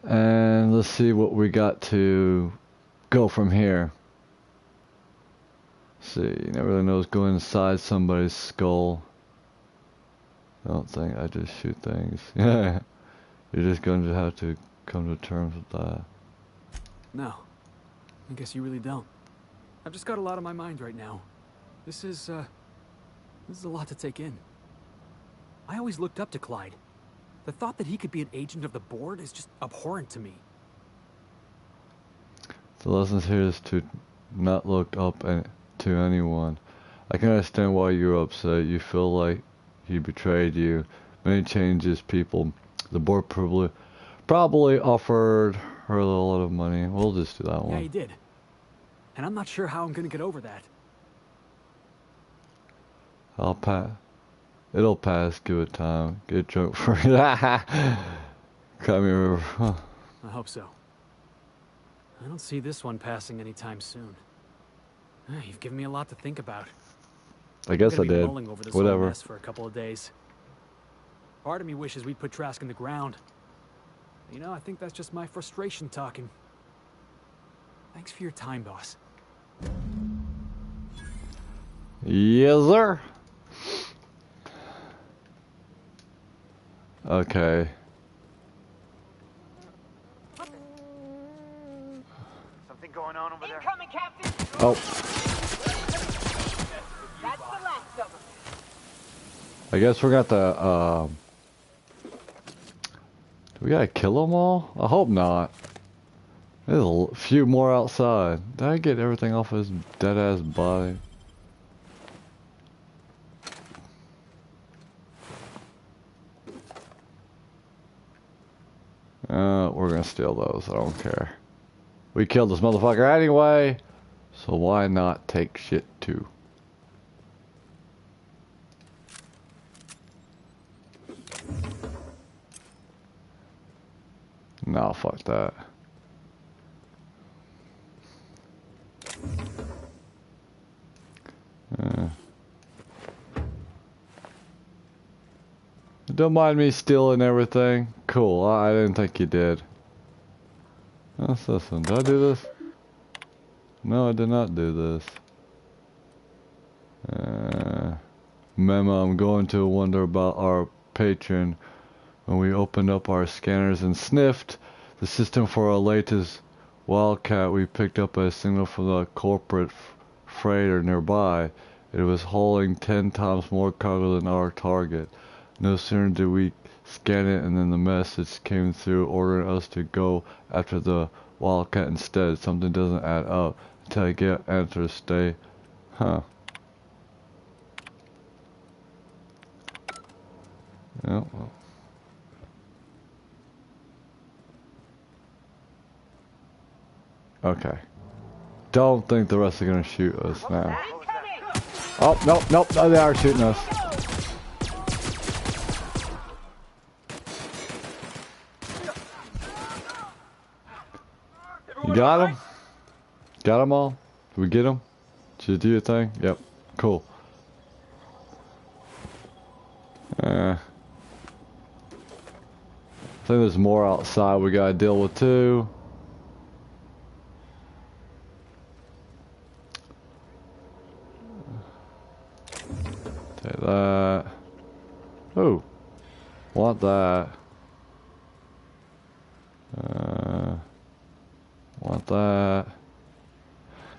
And let's see what we got to go from here. See, you never really know what's going inside somebody's skull. I don't think I just shoot things. Yeah, you're just going to have to come to terms with that. No, I guess you really don't. I've just got a lot on my mind right now. This is a lot to take in. I always looked up to Clyde. The thought that he could be an agent of the board is just abhorrent to me. The lesson here is to not look up to anyone. I can understand why you're upset. You feel like he betrayed you. Many changes people. The board probably offered her a lot of money. We'll just do that one. Yeah, he did. And I'm not sure how I'm gonna get over that. I'll pass. It'll pass. Give it time. Get drunk for it. Cry me a river. Huh. I hope so. I don't see this one passing anytime soon. You've given me a lot to think about. I guess I did. Over this Whatever. Whole mess for a couple of days. Part of me wishes we'd put Trask in the ground. You know, I think that's just my frustration talking. Thanks for your time, boss. Yes, sir. Okay. Something going on over there? Incoming, Captain! Oh. That's the last of them. I guess we're gonna have to, do we gotta kill them all? I hope not. There's a few more outside. Did I get everything off his dead-ass body? We're gonna steal those. I don't care. We killed this motherfucker anyway, so why not take shit too? No, fuck that. Don't mind me stealing everything. Cool. I didn't think you did. What's this one? Did I do this? No, I did not do this. Memo, I'm going to wonder about our patron. When we opened up our scanners and sniffed the system for our latest Wildcat, we picked up a signal from the corporate freighter nearby. It was hauling 10 times more cargo than our target. No sooner did we scan it and then the message came through ordering us to go after the Wildcat instead. Something doesn't add up. Until I get answers, stay. Huh. Yeah, well. Okay. Don't think the rest are gonna shoot us now. Oh, nope, nope, no, they are shooting us. You got them? Got them all? Did we get them? Did you do your thing? Yep. Cool. I think there's more outside we gotta deal with too. Take that. Oh. Want that. Want that.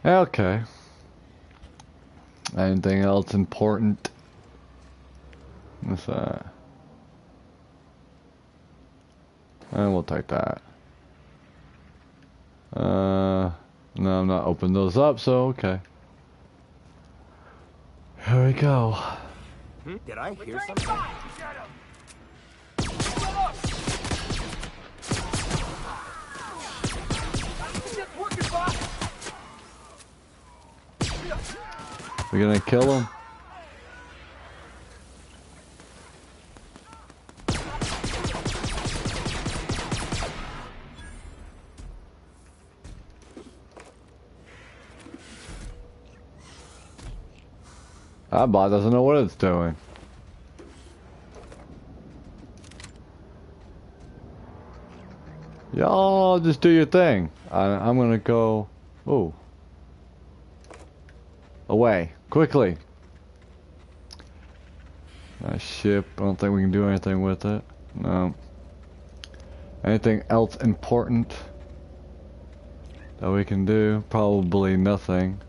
Okay. Anything else important? What's that? And we'll take that. No, I'm not opening those up, so okay. Here we go. Did I hear something? We gonna kill him? That bot doesn't know what it's doing. Y'all just do your thing. I'm gonna go... Ooh. Away. Quickly. Nice ship. I don't think we can do anything with it. No. Anything else important that we can do? Probably nothing.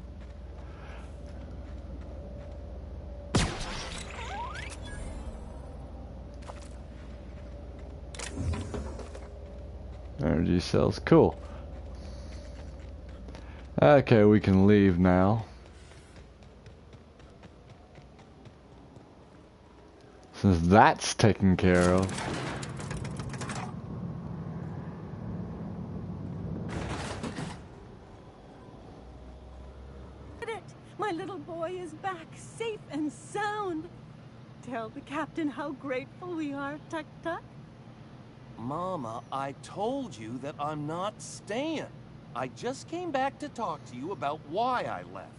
Energy cells. Cool. Okay, we can leave now. Since that's taken care of. My little boy is back, safe and sound. Tell the captain how grateful we are, Tuk Tuk. Mama, I told you that I'm not staying. I just came back to talk to you about why I left.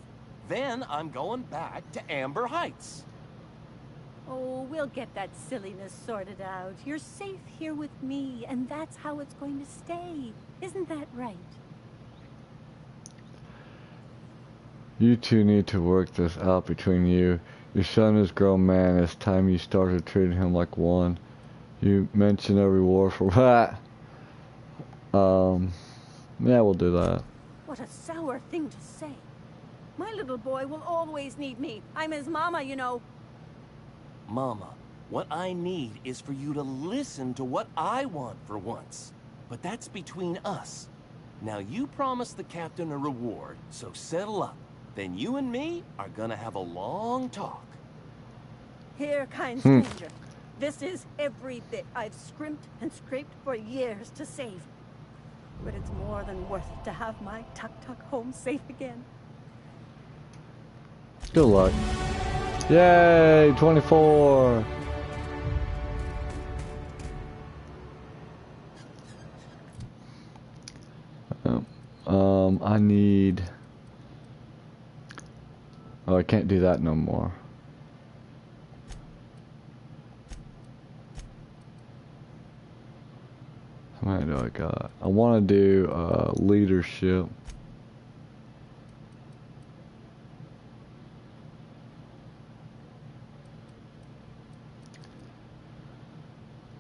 Then I'm going back to Amber Heights. Oh, we'll get that silliness sorted out. You're safe here with me, and that's how it's going to stay. Isn't that right? You two need to work this out between you. Your son is a grown man. It's time you started treating him like one. You mentioned a reward for that. Yeah, we'll do that. What a sour thing to say. My little boy will always need me. I'm his mama, you know. Mama, what I need is for you to listen to what I want for once. But that's between us. Now you promised the captain a reward, so settle up. Then you and me are gonna have a long talk. Here, kind stranger. This is every bit I've scrimped and scraped for years to save. But it's more than worth it to have my Tuk Tuk home safe again. Good luck. Yay, 24. I need... Oh, I can't do that no more. How many do I got? I want to do leadership.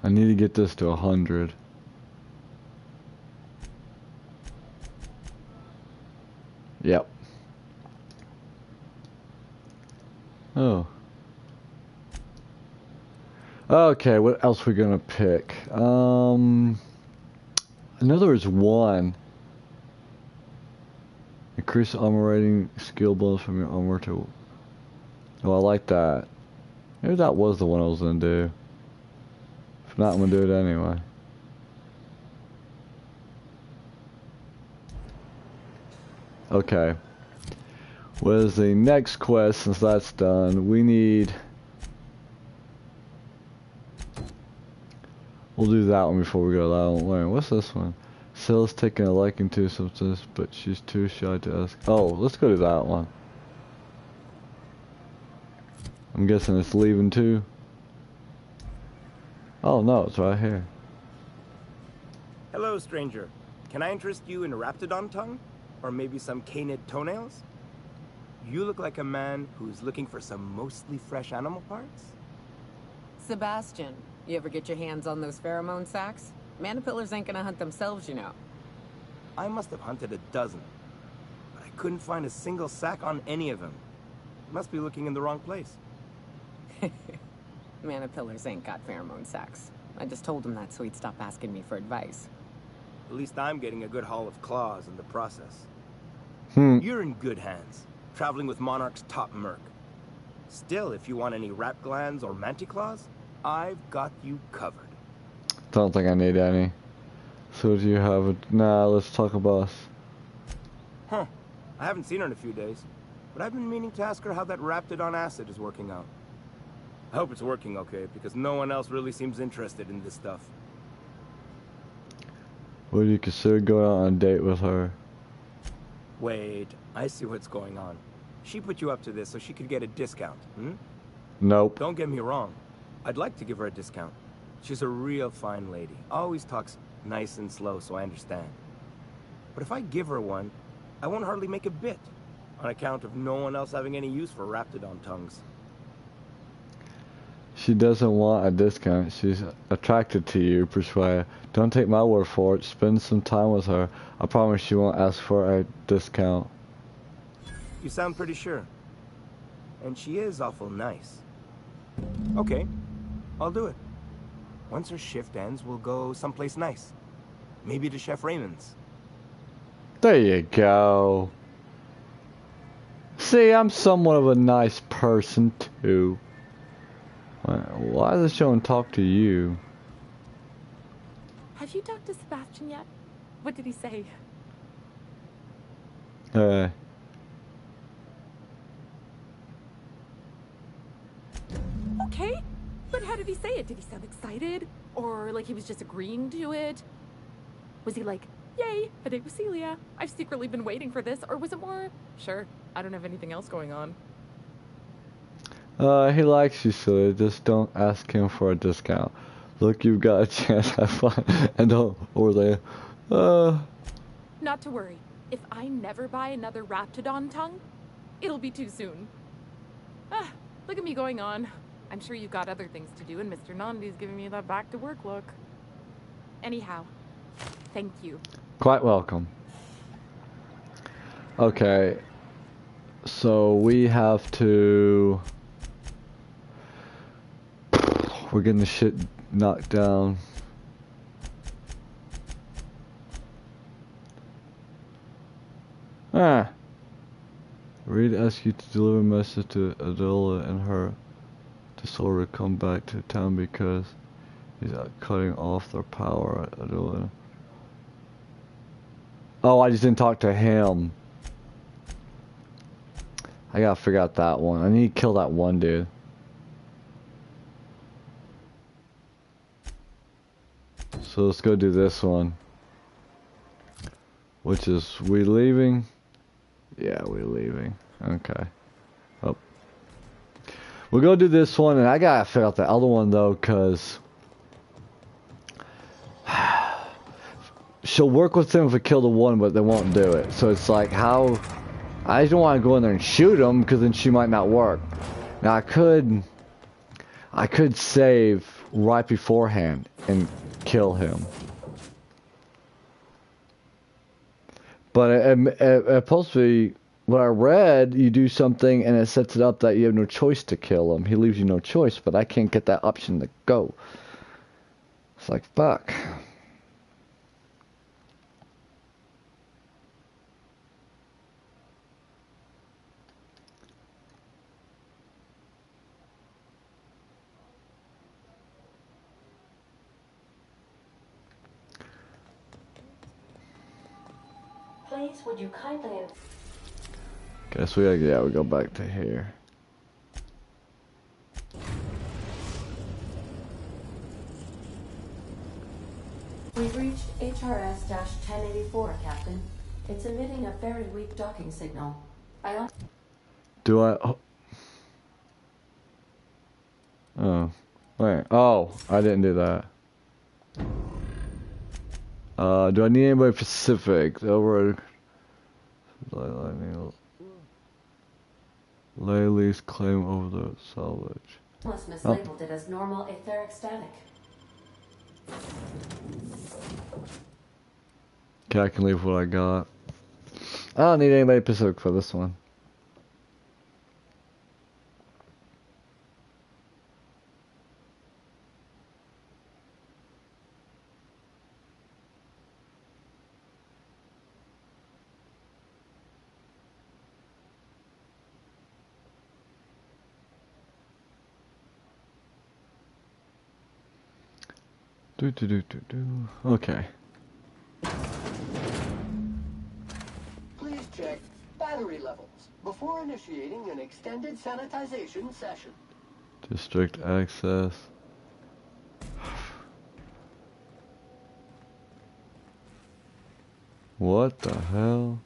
I need to get this to 100. Yep. Oh. Okay, what else are we gonna pick? I know there was one. Increase armor rating, skill bonus from your armor to... Oh, I like that. Maybe that was the one I was gonna do. If not, I'm gonna do it anyway. Okay. What is the next quest? Since that's done, we need... We'll do that one before we go that one. Wait, what's this one? Sill's taking a liking to something, but she's too shy to ask. Oh, let's go to that one. I'm guessing it's leaving too. Oh no, it's right here. Hello, stranger. Can I interest you in Raptidon tongue? Or maybe some canid toenails? You look like a man who's looking for some mostly fresh animal parts? Sebastian, you ever get your hands on those pheromone sacs? Manipillars ain't gonna hunt themselves, you know. I must have hunted a dozen, but I couldn't find a single sack on any of them. Must be looking in the wrong place. Manipillars ain't got pheromone sacs. I just told him that so he'd stop asking me for advice. At least I'm getting a good haul of claws in the process. You're in good hands, traveling with Monarch's top merc. Still, if you want any rat glands or manticlaws, I've got you covered. Don't think I need any. So do you have it? Nah, let's talk about... Huh. I haven't seen her in a few days, but I've been meaning to ask her how that Raptidon acid is working out. I hope it's working okay, because no one else really seems interested in this stuff. Would you consider going out on a date with her? Wait, I see what's going on. She put you up to this so she could get a discount, hmm? Nope. Don't get me wrong. I'd like to give her a discount. She's a real fine lady. Always talks Nice and slow, so I understand. But if I give her one, I won't hardly make a bit, on account of no one else having any use for Raptidon tongues. She doesn't want a discount. She's attracted to you, Persuade. Don't take my word for it. Spend some time with her. I promise she won't ask for a discount. You sound pretty sure. And she is awful nice. Okay, I'll do it. Once her shift ends, we'll go someplace nice. Maybe to Chef Raymond's. There you go. See, I'm somewhat of a nice person, too. Why is it showing talk to you? Have you talked to Sebastian yet? What did he say? Hey. Okay, but how did he say it? Did he sound excited? Or like he was just agreeing to it? Was he like, yay, a date with Celia. I've secretly been waiting for this. Or was it more, sure, I don't have anything else going on? He likes you, Celia. Just don't ask him for a discount. Look, you've got a chance. Have fun. And don't overlay. Not to worry. If I never buy another Raptidon tongue, it'll be too soon. Ah, look at me going on. I'm sure you've got other things to do, and Mr. Nandi's giving me that back-to-work look. Anyhow, thank you. Quite welcome. Okay. So we have to... We're getting the shit knocked down. Reed asks you to deliver a message to Adela and her to Sora to come back to town because he's cutting off their power at Adela. Oh, I just didn't talk to him. I gotta figure out that one. I need to kill that one dude. So let's go do this one. Which is, we leaving? Yeah, we're leaving. Okay. Oh. We'll go do this one, and I gotta figure out the other one though, cause she'll work with them if we kill the one, but they won't do it. So it's like, how? I just don't want to go in there and shoot him, because then she might not work. Now I could save right beforehand and kill him. But it supposed to be, what I read, you do something and it sets it up that you have no choice to kill him. He leaves you no choice, but I can't get that option to go. It's like, fuck. Please, would you kindly... Guess we go back to here. We've reached HRS-1084, Captain. It's emitting a very weak docking signal. Do I... Oh. Wait. Oh, I didn't do that. Do I need anybody specific? Over... Laylee's claim over the salvage. Almost mislabeled it as normal etheric static. Okay, I can leave what I got. I don't need anybody specific for this one. Okay. Please check battery levels before initiating an extended sanitization session. District access. What the hell?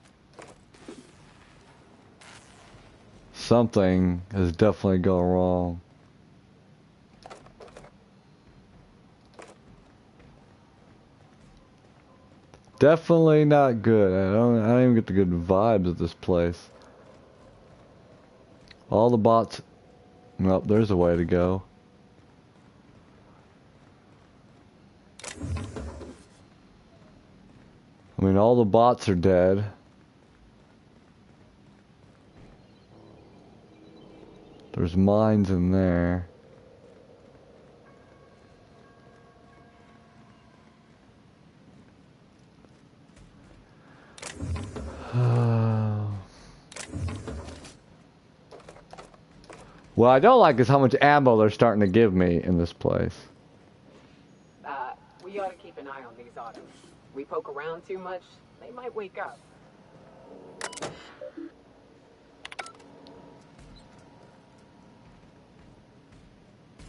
Something has definitely gone wrong. Definitely not good. I don't even get the good vibes of this place. All the bots. Nope, there's a way to go. I mean, all the bots are dead. There's mines in there. What I don't like is how much ammo they're starting to give me in this place. We ought to keep an eye on these autos. We poke around too much, they might wake up.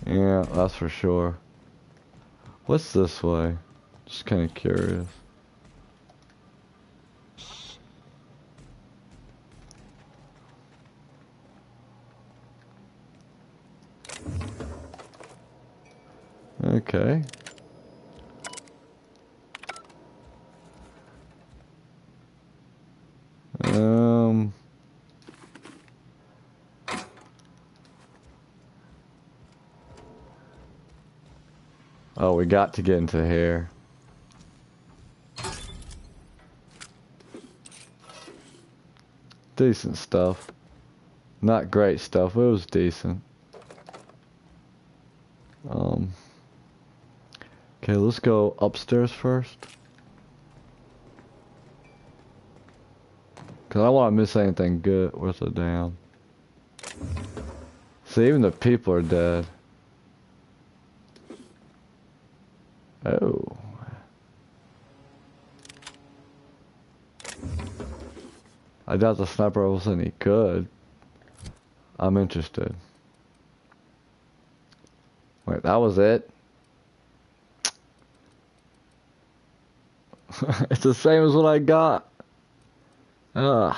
Yeah, that's for sure. What's this way? Just kind of curious. Okay. Oh, we got to get into here. Decent stuff. Not great stuff, it was decent. Okay, let's go upstairs first. Cause I don't want to miss anything good. Where's the damn? See, even the people are dead. Oh. I doubt the sniper was any good. I'm interested. Wait, that was it? It's the same as what I got. Ugh.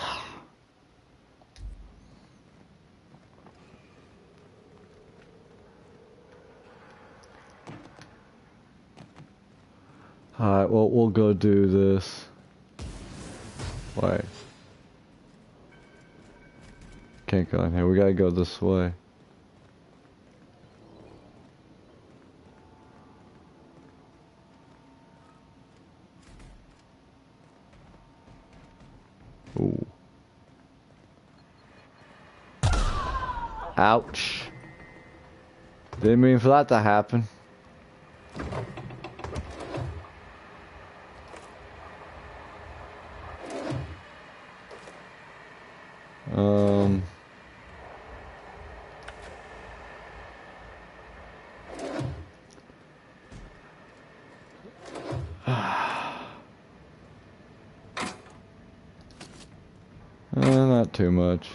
Alright, well, we'll go do this. Wait. Can't go in here. We gotta go this way. Ooh. Ouch. Didn't mean for that to happen. Not too much.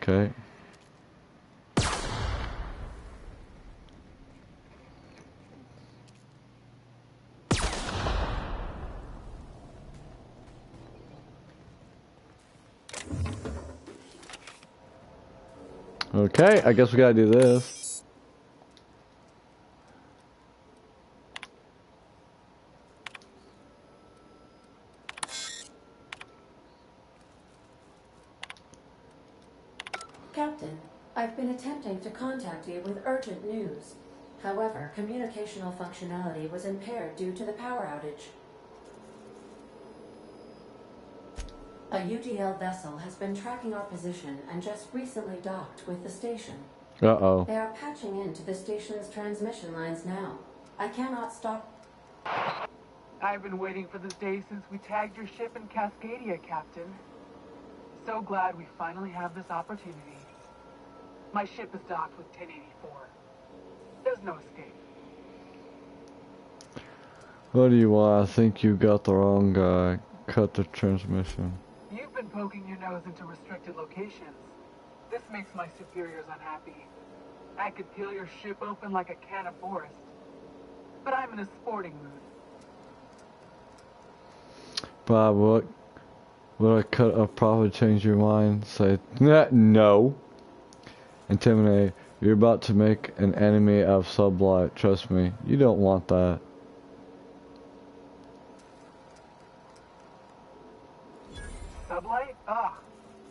Okay. Okay, I guess we gotta do this. Captain, I've been attempting to contact you with urgent news. However, communicational functionality was impaired due to the power outage. A UDL vessel has been tracking our position and just recently docked with the station. Uh-oh. They are patching into the station's transmission lines now. I cannot stop. I've been waiting for this day since we tagged your ship in Cascadia, Captain. So glad we finally have this opportunity. My ship is docked with 1084. There's no escape. What do you want? I think you got the wrong guy. Cut the transmission. You've been poking your nose into restricted locations. This makes my superiors unhappy. I could peel your ship open like a can of forest. But I'm in a sporting mood. Bob, what? Would I cut a profit, change your mind? Say, no. Intimidate. You're about to make an enemy out of Sublight. Trust me, you don't want that. Sublight? Ugh.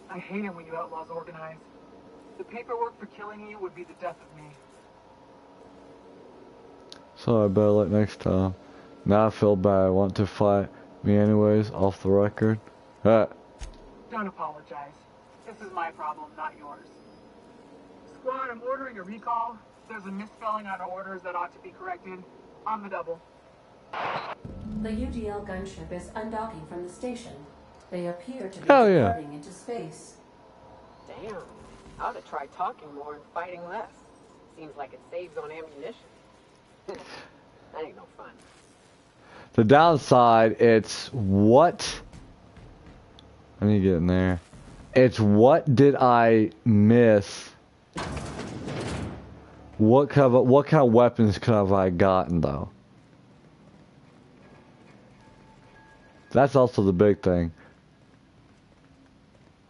I hate it when you outlaws organize. The paperwork for killing you would be the death of me. So I better let next time. Now I feel bad. Want to fight me anyways, off the record? Ah. Don't apologize. This is my problem, not yours. Squad, I'm ordering a recall. There's a misspelling on orders that ought to be corrected. On the double. The UDL gunship is undocking from the station. They appear to be Hell yeah. departing into space. Damn. I ought to try talking more and fighting less. Seems like it saves on ammunition. That ain't no fun. The downside, it's what... I need to get in there. It's what did I miss? What kind of weapons could have I gotten, though? That's also the big thing.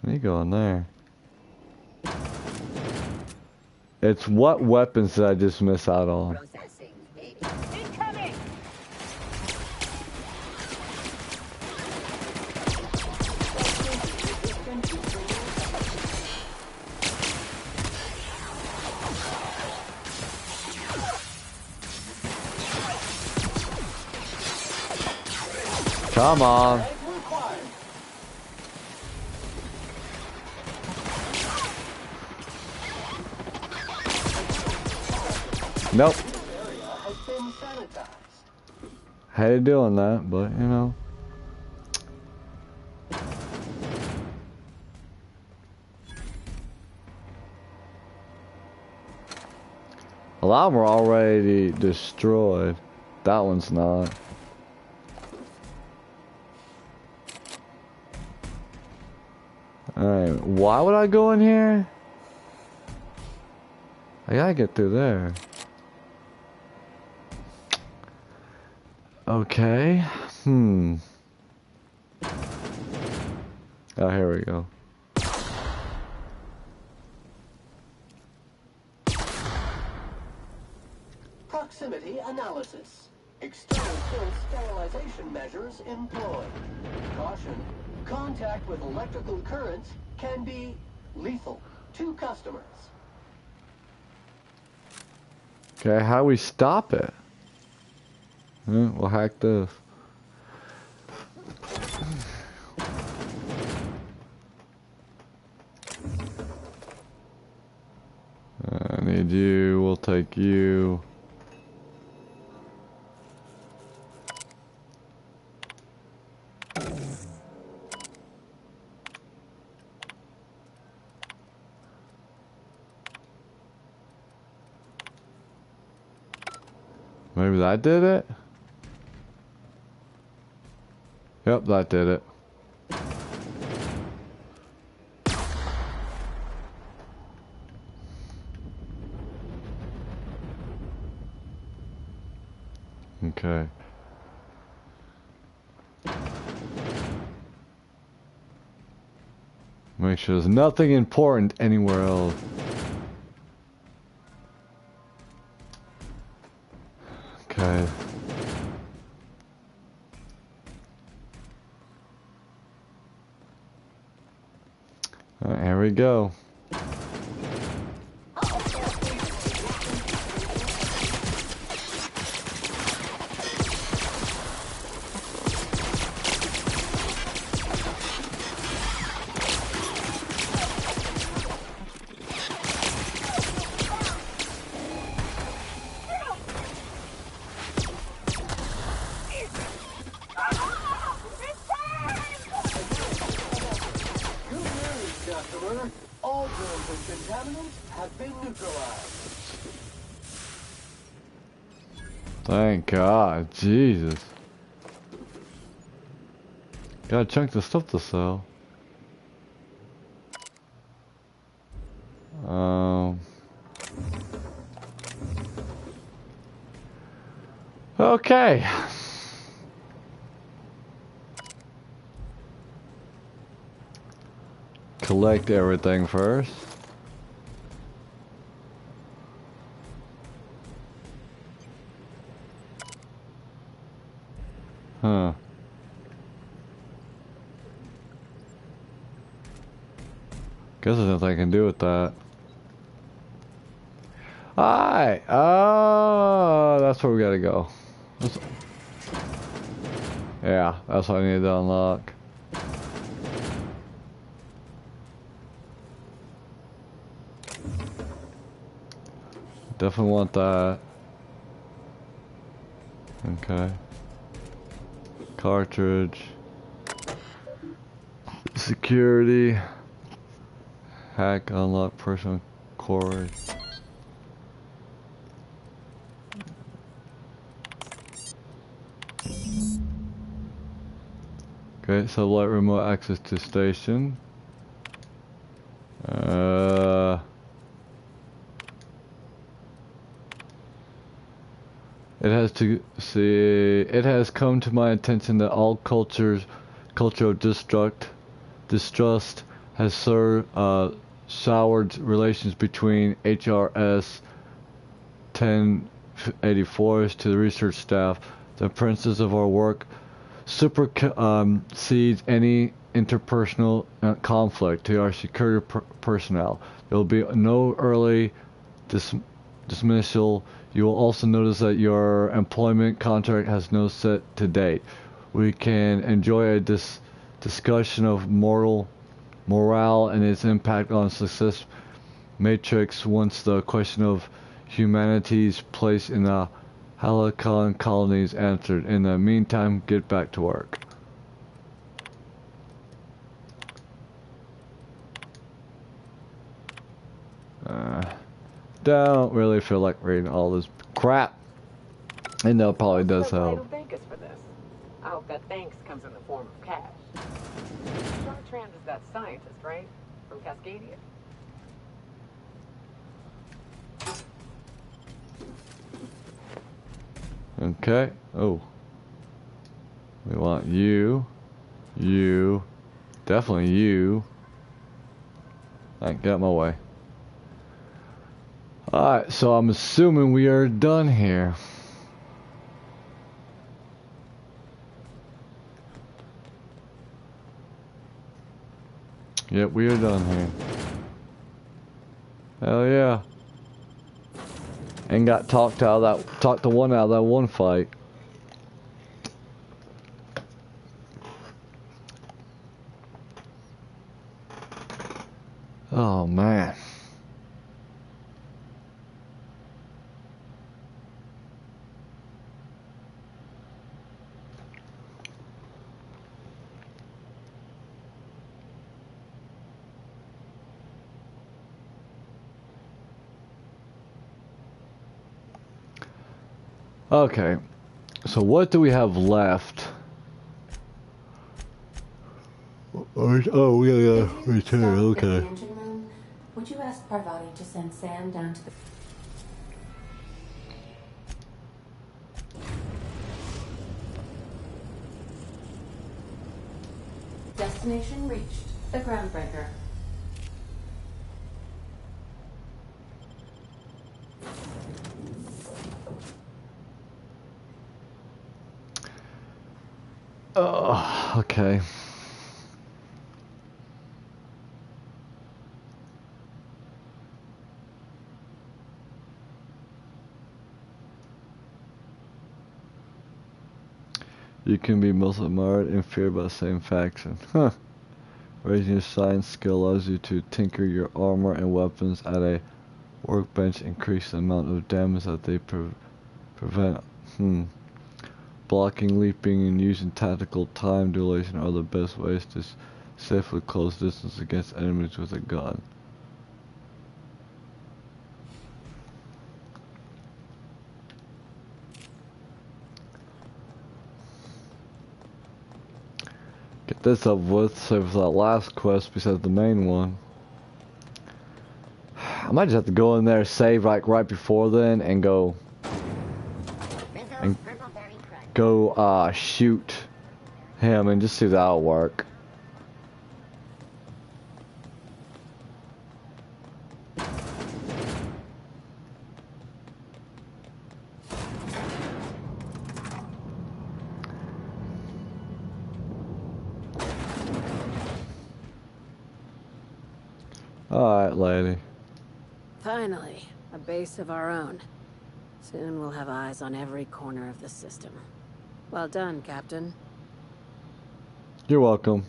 I need to go in there. It's what weapons did I just miss out on? Come on. Nope. Hated doing that, but you know. A lot of them are already destroyed. That one's not. Alright, why would I go in here? I gotta get through there. Okay. Oh, here we go. Proximity analysis. External kill sterilization measures employed. Caution. Contact with electrical currents can be lethal to customers. Okay, how do we stop it? We'll hack this. I need you, we'll take you. Maybe that did it? Yep, that did it. Okay. Make sure there's nothing important anywhere else. Okay. Alright, here we go. All germs and contaminants have been neutralized. Thank God, Jesus. Got a chunk of stuff to sell. Okay. Collect everything first. Huh. Guess there's nothing I can do with that. Alright. Oh, that's where we gotta go. Yeah, that's what I need to unlock. Definitely want that. Okay. Cartridge. Security. Hack, unlock personal cord. Okay, satellite remote access to station. It has come to my attention that all culture of distrust has soured relations between HRS 1084 to the research staff. The principles of our work supersedes any interpersonal conflict to our security personnel. There will be no early dismissal. You will also notice that your employment contract has no set to date. We can enjoy a discussion of morale and its impact on success matrix once the question of humanity's place in the Halcyon colonies answered. In the meantime, get back to work. Don't really feel like reading all this crap. And that probably does help. Thank us for this. I hope that thanks comes in the form of cash. Chartrand is that scientist, right? From Cascadia? Okay. Oh. We want you. You. Definitely you. Alright, get out my way. Alright, so I'm assuming we are done here. Yep, we are done here. Hell yeah. And got talked the one out of that one fight. Oh man. Okay, so what do we have left? Oh, we gotta return, okay. Would you ask Parvati to send Sam down to the... Destination reached. The Groundbreaker. Oh, okay. You can be most admired and feared by the same faction. Huh. Raising your science skill allows you to tinker your armor and weapons at a workbench, increase the amount of damage that they prevent. Blocking, leaping, and using tactical time dilation are the best ways to safely close distance against enemies with a gun. Get this up with, save for that last quest besides the main one. I might just have to go in there, save like right before then, and go shoot him and just see if that'll work. Alright, lady. Finally, a base of our own. Soon we'll have eyes on every corner of the system. Well done, Captain. You're welcome.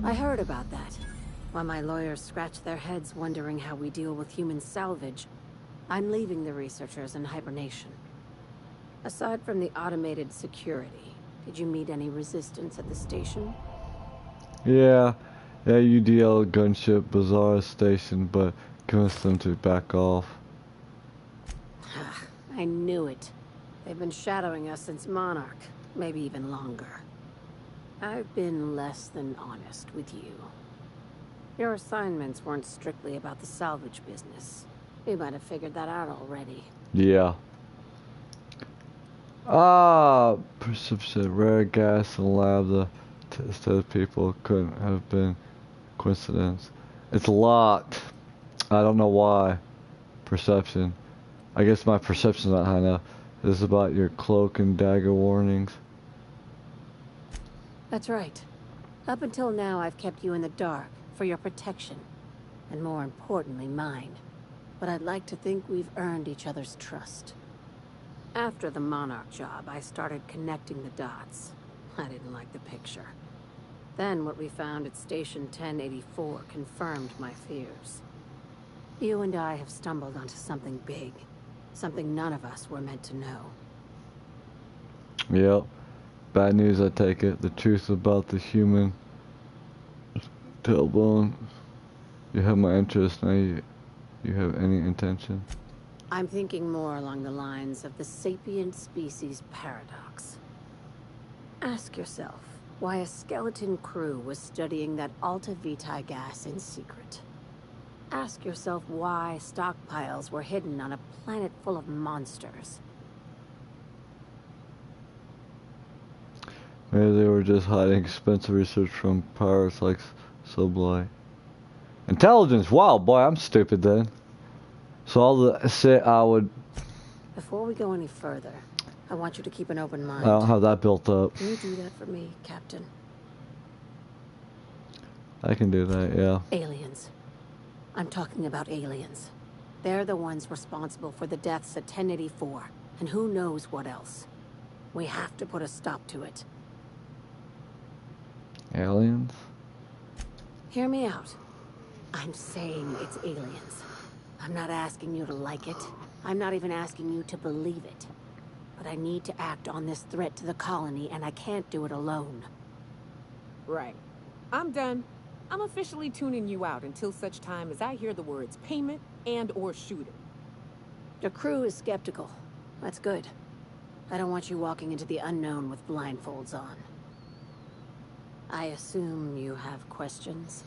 I heard about that. While my lawyers scratch their heads wondering how we deal with human salvage, I'm leaving the researchers in hibernation. Aside from the automated security, did you meet any resistance at the station? Yeah, UDL gunship Bazaar station, but convinced them to back off. I knew it. They've been shadowing us since Monarch, maybe even longer. I've been less than honest with you. Your assignments weren't strictly about the salvage business. You might have figured that out already. Yeah. Perception, rare gas in the lab, the tested people couldn't have been coincidence. It's a lot. I don't know why. Perception. I guess my perception's not high enough. This is about your cloak and dagger warnings. That's right. Up until now, I've kept you in the dark for your protection, and more importantly, mine. But I'd like to think we've earned each other's trust. After the Monarch job, I started connecting the dots. I didn't like the picture. Then what we found at Station 1084 confirmed my fears. You and I have stumbled onto something big. Something none of us were meant to know. Yep. Bad news, I take it. The truth about the human tailbone. You have my interest, now you have any intention? I'm thinking more along the lines of the sapient species paradox. Ask yourself why a skeleton crew was studying that Alta Vitae gas in secret. Ask yourself why stockpiles were hidden on a planet full of monsters. Maybe they were just hiding expensive research from pirates like Sublight. Intelligence! Wow, boy, I'm stupid then. So all the shit I would... Before we go any further, I want you to keep an open mind. I don't have that built up. Can you do that for me, Captain? I can do that, yeah. Aliens. I'm talking about aliens. They're the ones responsible for the deaths at 1084, and who knows what else. We have to put a stop to it. Aliens? Hear me out. I'm saying it's aliens. I'm not asking you to like it. I'm not even asking you to believe it. But I need to act on this threat to the colony, and I can't do it alone. Right. I'm done. I'm officially tuning you out until such time as I hear the words payment and/or shooting. Your crew is skeptical. That's good. I don't want you walking into the unknown with blindfolds on. I assume you have questions?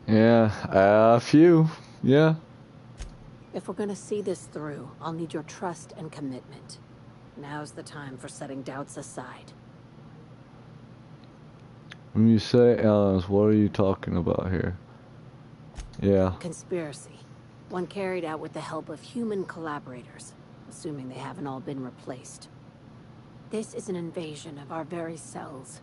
Yeah, a few. Yeah. If we're gonna see this through, I'll need your trust and commitment. Now's the time for setting doubts aside. When you say aliens, what are you talking about here? Yeah. Conspiracy. One carried out with the help of human collaborators, assuming they haven't all been replaced. This is an invasion of our very cells.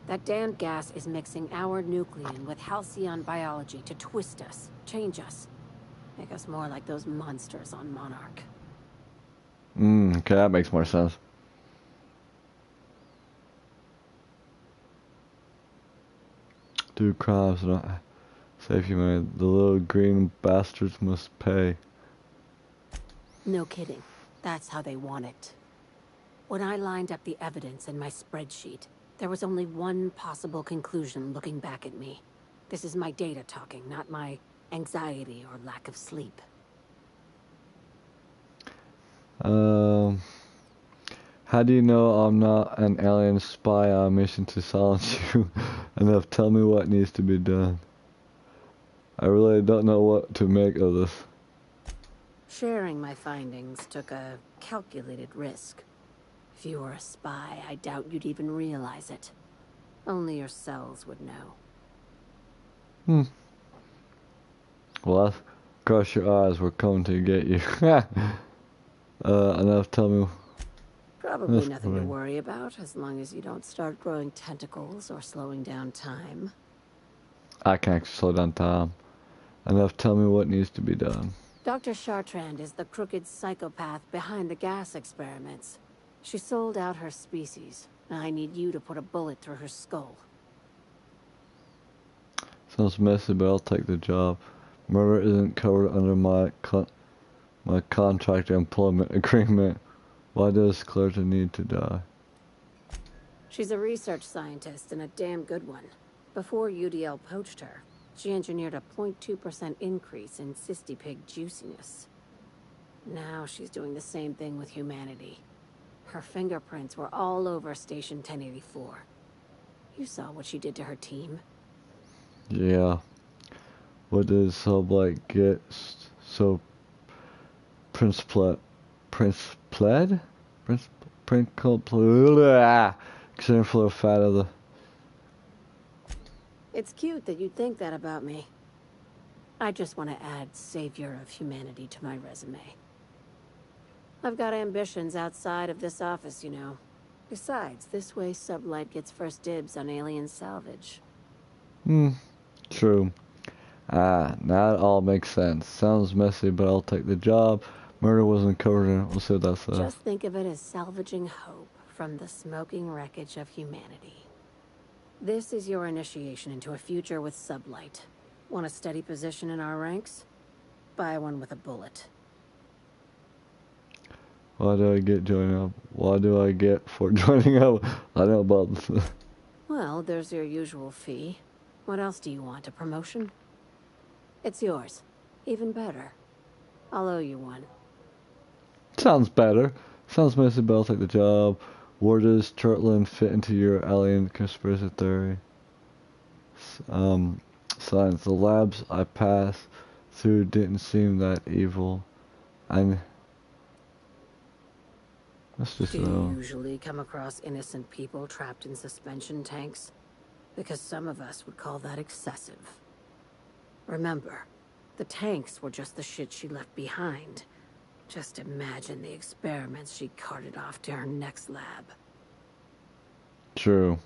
That damned gas is mixing our nucleon with halcyon biology to twist us, change us, make us more like those monsters on Monarch. Okay, that makes more sense. Do crimes, not save humanity. The little green bastards must pay. No kidding. That's how they want it. When I lined up the evidence in my spreadsheet, there was only one possible conclusion looking back at me. This is my data talking, not my anxiety or lack of sleep. How do you know I'm not an alien spy on a mission to silence you enough? Tell me what needs to be done. I really don't know what to make of this. Sharing my findings took a calculated risk. If you were a spy, I doubt you'd even realize it. Only your cells would know. Well, cross your eyes, we're coming to get you. Enough tell me. Probably nothing to worry about, as long as you don't start growing tentacles or slowing down time. I can actually slow down time. Enough tell me what needs to be done. Dr. Chartrand is the crooked psychopath behind the gas experiments. She sold out her species. I need you to put a bullet through her skull. Sounds messy, but I'll take the job. Murder isn't covered under my contract employment agreement. Why does Clarita need to die? She's a research scientist and a damn good one. Before UDL poached her, she engineered a 0.2% increase in cystipig juiciness. Now she's doing the same thing with humanity. Her fingerprints were all over Station 1084. You saw what she did to her team. Yeah. What does Sublight get? So Principled? Concern for the fat of the... It's cute that you think that about me. I just want to add Savior of Humanity to my resume. I've got ambitions outside of this office, you know. Besides, this way Sublight gets first dibs on alien salvage. True. Now it all makes sense. Sounds messy, but I'll take the job. Murder wasn't covered in it. We'll see what that says. Just think of it as salvaging hope from the smoking wreckage of humanity. This is your initiation into a future with Sublight. Want a steady position in our ranks? Buy one with a bullet. Why do I get joining up? Why do I get for joining up? I know about this. Well, there's your usual fee. What else do you want? A promotion? It's yours. Even better. I'll owe you one. Sounds better. Sounds messy, but I'll take the job. Where does Turtland fit into your alien conspiracy theory? Science. The labs I passed through didn't seem that evil. Let's just Do you usually come across innocent people trapped in suspension tanks? Because some of us would call that excessive. Remember, the tanks were just the shit she left behind. Just imagine the experiments she carted off to her next lab. True.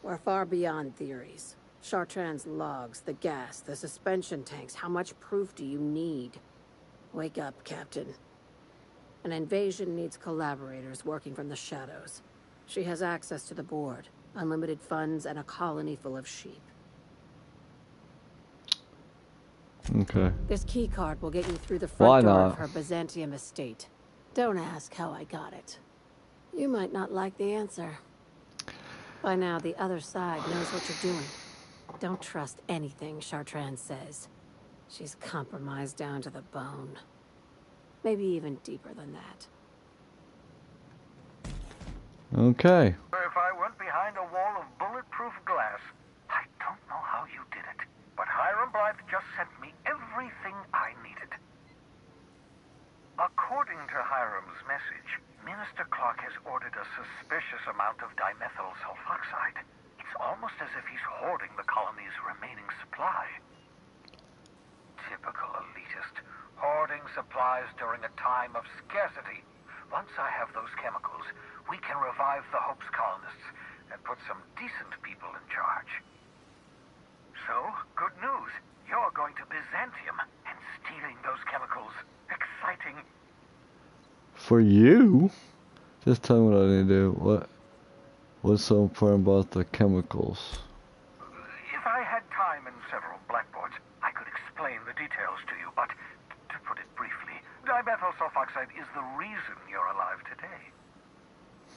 We're far beyond theories. Chartrand's logs, the gas, the suspension tanks. How much proof do you need? Wake up, Captain. An invasion needs collaborators working from the shadows. She has access to the board, unlimited funds, and a colony full of sheep. Okay. This key card will get you through the front door of her Byzantium estate. Don't ask how I got it. You might not like the answer. By now, the other side knows what you're doing. Don't trust anything Chartrand says. She's compromised down to the bone. Maybe even deeper than that. Okay. If I went behind a wall of bulletproof glass, I don't know how you did it, but Hiram Blythe just sent me everything I needed. According to Hiram's message, Minister Clark has ordered a suspicious amount of dimethyl sulfoxide. It's almost as if he's hoarding the colony's remaining supply. Typical elitist, hoarding supplies during a time of scarcity. Once I have those chemicals, we can revive the Hope's colonists and put some decent people in charge. So, good news. You're going to Byzantium and stealing those chemicals. Exciting. For you? Just tell me what I need to do. What's so important about the chemicals? If I had time and several blackboards, I could explain the details to you, but to put it briefly, dimethyl sulfoxide is the reason you're alive today.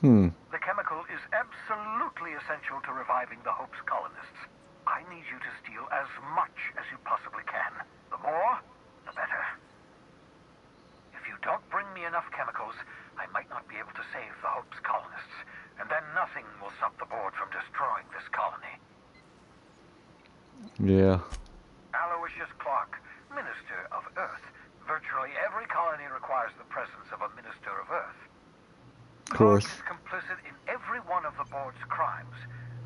The chemical is absolutely essential to reviving the Hope's colonists. I need you to steal as much as you possibly can. The more, the better. If you don't bring me enough chemicals, I might not be able to save the Hope's colonists, and then nothing will stop the board from destroying this colony. Yeah. Aloysius Clark, Minister of Earth. Virtually every colony requires the presence of a Minister of Earth. Of course. Clark is complicit in every one of the board's crimes.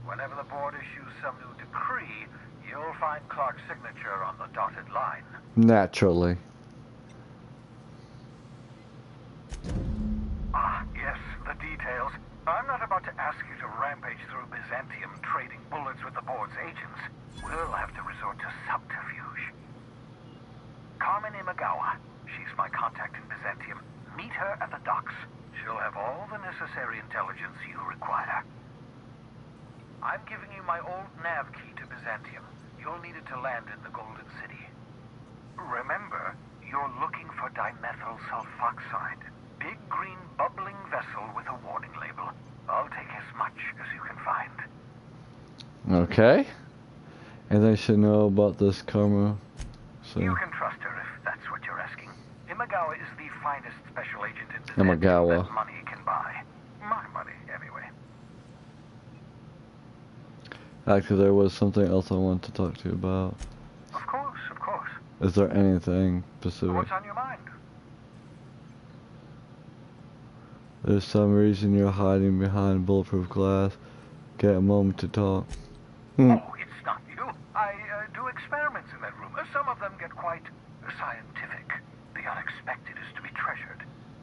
Whenever the board issues some new decree, you'll find Clark's signature on the dotted line. Naturally. Ah, yes, the details. I'm not about to ask you to rampage through Byzantium trading bullets with the board's agents. We'll have to resort to subterfuge. Carmen Imagawa. She's my contact in Byzantium. Meet her at the docks. She'll have all the necessary intelligence you require. I'm giving you my old nav key to Byzantium. You'll need it to land in the Golden City. Remember, you're looking for dimethyl sulfoxide. Big green bubbling vessel with a warning label. I'll take as much as you can find. Okay. And they should know about this karma. So. You can trust her if that's what you're asking. Imagawa is the finest special agent in Byzantium Imagawa. that money can buy. My money, anyway. Actually, there was something else I wanted to talk to you about. Of course, of course. Is there anything specific? What's on your mind? There's some reason you're hiding behind bulletproof glass. Get a moment to talk. Oh, it's not you. I do experiments in that room. Some of them get quite scientific. The unexpected is to be treasured,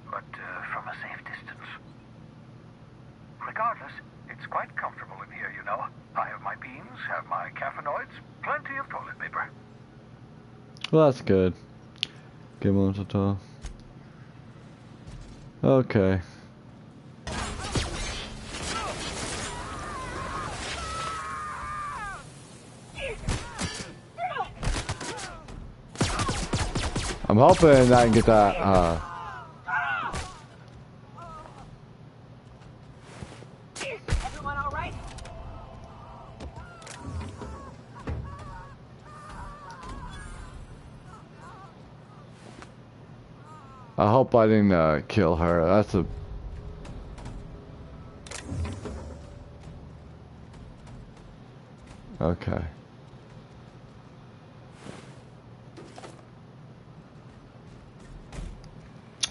but from a safe distance. Regardless, it's quite comfortable in here, you know. I have my beans, have my caffeinoids, plenty of toilet paper. Well, that's good. Get a moment to talk. Okay. I'm hoping I can get that, Everyone all right? I hope I didn't, kill her. That's a... Okay.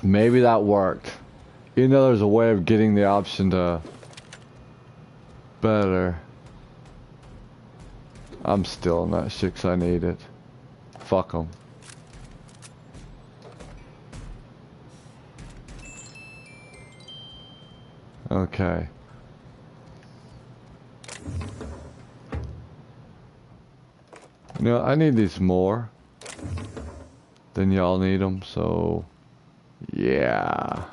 Maybe that worked. Even though there's a way of getting the option to... better. I'm still in that shit 'cause I need it. Fuck 'em. Okay. You know, I need these more than y'all need them, so yeah.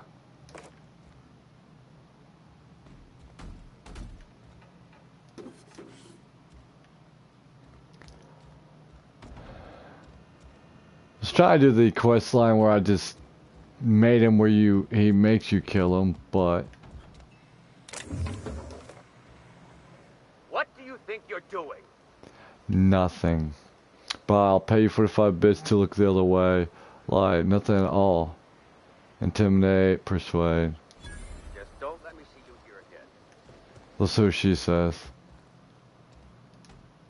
Let's try to do the quest line where I just made him where he makes you kill him, but What do you think you're doing? nothing. But I'll pay you 45 bits to look the other way. Lie, nothing at all. Intimidate, persuade. Just don't let me see you here again. Let's see what she says.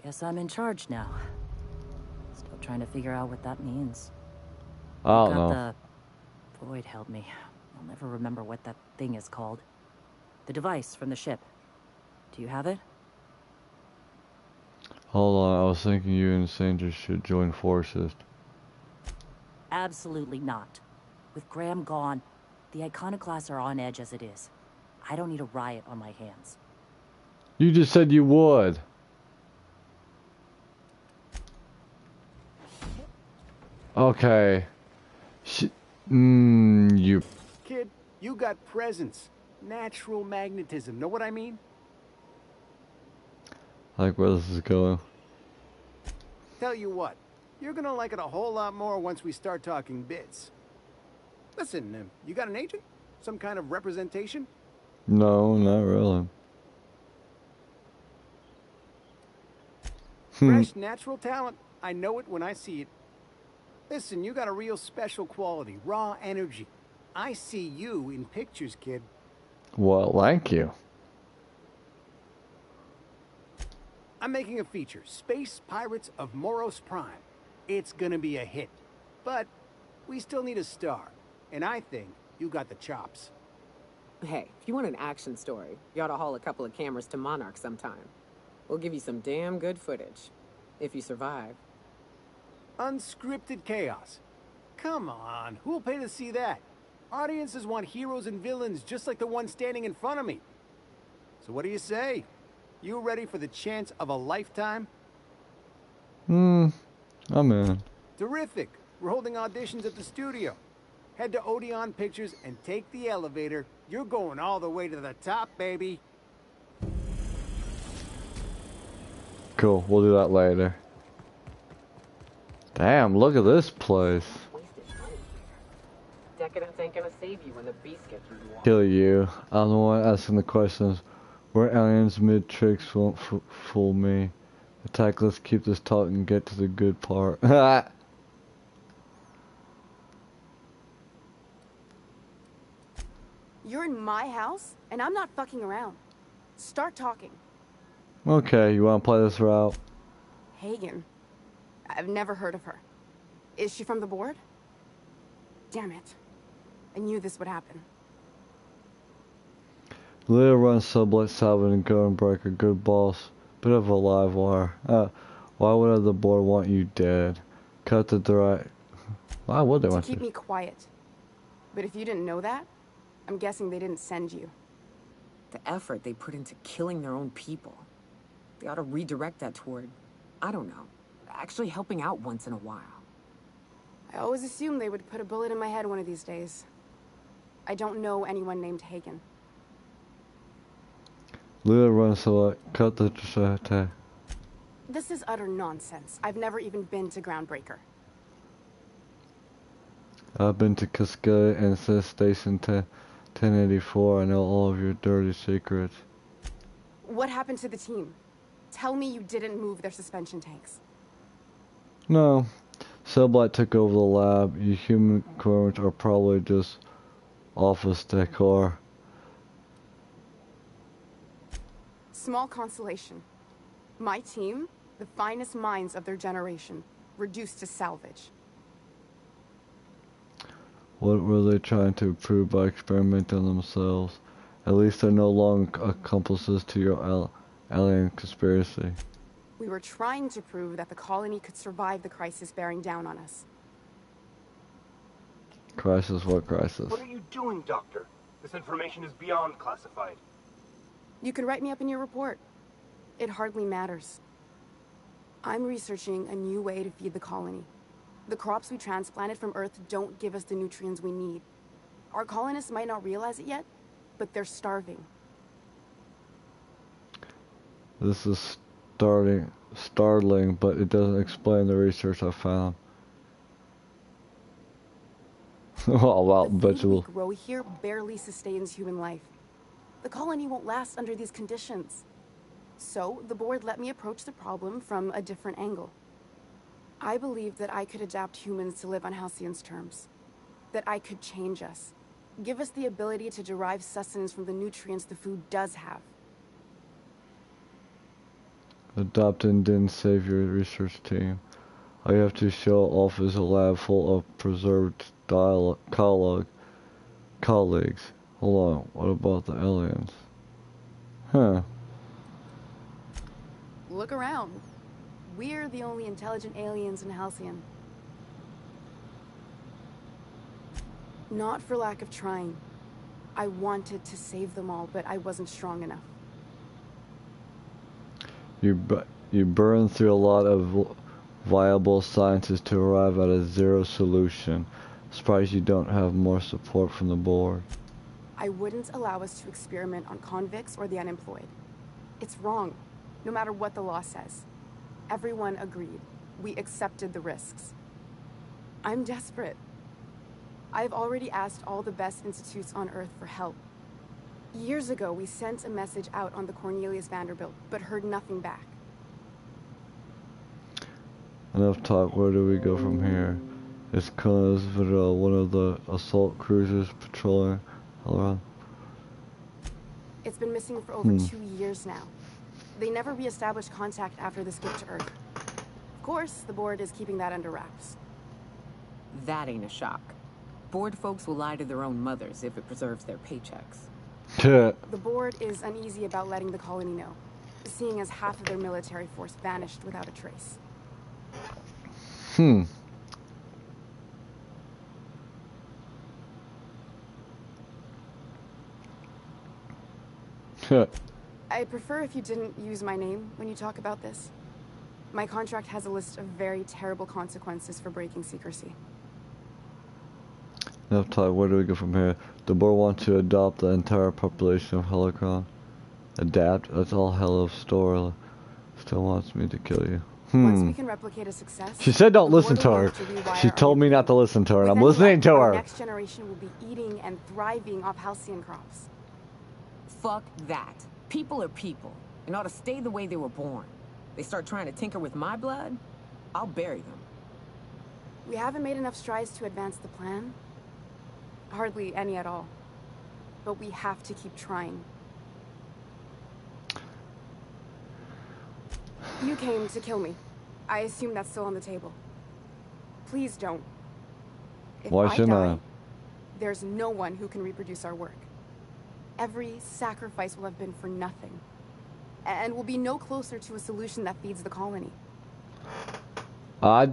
Guess I'm in charge now. Still trying to figure out what that means. I don't know. Void help me. I'll never remember what that thing is called. The device from the ship. Do you have it? Hold on, I was thinking you and Sandra should join forces. Absolutely not. With Graham gone, the Iconoclasts are on edge as it is. I don't need a riot on my hands. You just said you would. Okay. You... Kid, you got presence. Natural magnetism. Know what I mean? I like where this is going. Tell you what, you're gonna like it a whole lot more once we start talking bits. Listen, you got an agent? Some kind of representation? No, not really. Fresh, natural talent. I know it when I see it. Listen, you got a real special quality, raw energy. I see you in pictures, kid. Well, thank you. I'm making a feature, Space Pirates of Moros Prime. It's gonna be a hit. But we still need a star. And I think you got the chops. Hey, if you want an action story, you ought to haul a couple of cameras to Monarch sometime. We'll give you some damn good footage. If you survive. Unscripted chaos. Come on, who'll pay to see that? Audiences want heroes and villains just like the one standing in front of me. So what do you say? You ready for the chance of a lifetime? I'm in. Terrific. We're holding auditions at the studio. Head to Odeon Pictures and take the elevator. You're going all the way to the top, baby. Cool, we'll do that later. Damn, look at this place. Decadence ain't gonna save you when the beast gets you. Kill you. I'm the one asking the questions. We're aliens, mid-tricks won't fool me. Attack, let's keep this talk and get to the good part. You're in my house, and I'm not fucking around. Start talking. Okay, you wanna play this route? Hagen. I've never heard of her. Is she from the board? Damn it. I knew this would happen. Leah runs Sublight, Salvin, and Gunbreaker. Good boss. Bit of a live wire. Why would the board want you dead? Cut the direct. Why would they want to keep me quiet. But if you didn't know that, I'm guessing they didn't send you. The effort they put into killing their own people. They ought to redirect that toward, I don't know, actually helping out once in a while. I always assumed they would put a bullet in my head one of these days. I don't know anyone named Hagen. Leah runs Sublight. Cut the direct. This is utter nonsense. I've never even been to Groundbreaker. I've been to Cascade and Sis Station 1084. I know all of your dirty secrets. What happened to the team? Tell me you didn't move their suspension tanks. No. Sublight took over the lab. You human corps are probably just office decor. Small consolation. My team, the finest minds of their generation, reduced to salvage. What were they trying to prove by experimenting on themselves? At least they're no longer accomplices to your alien conspiracy. We were trying to prove that the colony could survive the crisis bearing down on us. Crisis? What crisis? What are you doing, Doctor? This information is beyond classified. You can write me up in your report. It hardly matters. I'm researching a new way to feed the colony. The crops we transplanted from Earth don't give us the nutrients we need. Our colonists might not realize it yet, but they're starving. This is startling, but it doesn't explain the research I found. Oh, wow, vegetables. The food we grow here barely sustains human life. The colony won't last under these conditions. So, the board let me approach the problem from a different angle. I believed that I could adapt humans to live on Halcyon's terms. That I could change us. Give us the ability to derive sustenance from the nutrients the food does have. Adopting didn't save your research team. All you have to show off is a lab full of preserved colleagues. Hold on, what about the aliens? Huh. Look around. We're the only intelligent aliens in Halcyon. Not for lack of trying. I wanted to save them all, but I wasn't strong enough. You burned through a lot of viable sciences to arrive at a zero solution. Surprised you don't have more support from the board. I wouldn't allow us to experiment on convicts or the unemployed. It's wrong, no matter what the law says. Everyone agreed. We accepted the risks. I'm desperate. I've already asked all the best institutes on Earth for help. Years ago, we sent a message out on the Cornelius Vanderbilt, but heard nothing back. Enough talk, where do we go from here? Is Conan Vidal one of the assault cruisers patrolling around? It's been missing for over 2 years now. They never re-established contact after the skip to Earth. Of course, the board is keeping that under wraps. That ain't a shock. Board folks will lie to their own mothers if it preserves their paychecks. The board is uneasy about letting the colony know, seeing as half of their military force vanished without a trace. I prefer if you didn't use my name when you talk about this. My contract has a list of very terrible consequences for breaking secrecy. Enough talk, where do we go from here? The board wants to adopt the entire population of Helicron. Adapt? That's all hell of story. Still wants me to kill you. Once we can replicate a success, She said don't listen to her. She told me not to listen to her, and I'm listening to her. The next generation will be eating and thriving off Halcyon crops. Fuck that. People are people, and ought to stay the way they were born. They start trying to tinker with my blood, I'll bury them. We haven't made enough strides to advance the plan. Hardly any at all. But we have to keep trying. You came to kill me. I assume that's still on the table. Please don't. If Why shouldn't I? There's no one who can reproduce our work. Every sacrifice will have been for nothing. And we'll be no closer to a solution that feeds the colony. I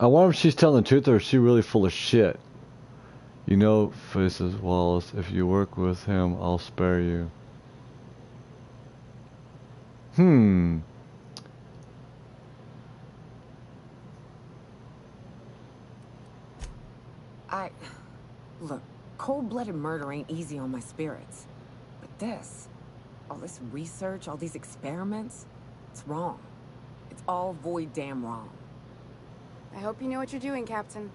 wonder if she's telling the truth or is she really full of shit. You know, faces Wallace, if you work with him, I'll spare you. Look, cold-blooded murder ain't easy on my spirits. But this, all this research, all these experiments, it's wrong. It's all void damn wrong. I hope you know what you're doing, Captain.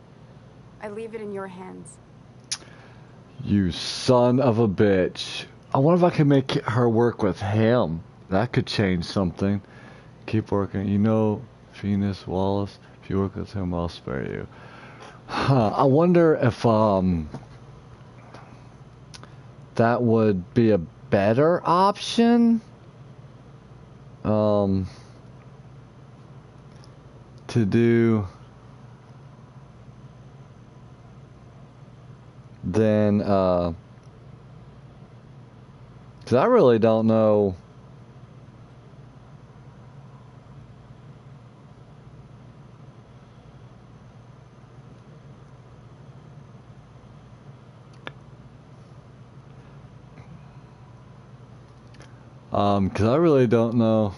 I leave it in your hands. You son of a bitch. I wonder if I can make her work with him. That could change something. Keep working. You know, Venus Wallace, if you work with him, I'll spare you. I wonder if that would be a better option to do than because I really don't know. Because I really don't know.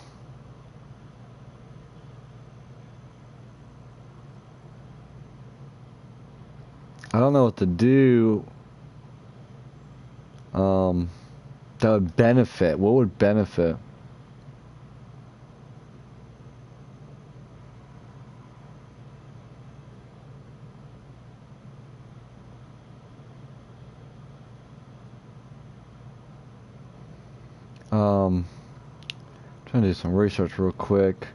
I don't know what to do. That would benefit. What would benefit? Trying to do some research real quick.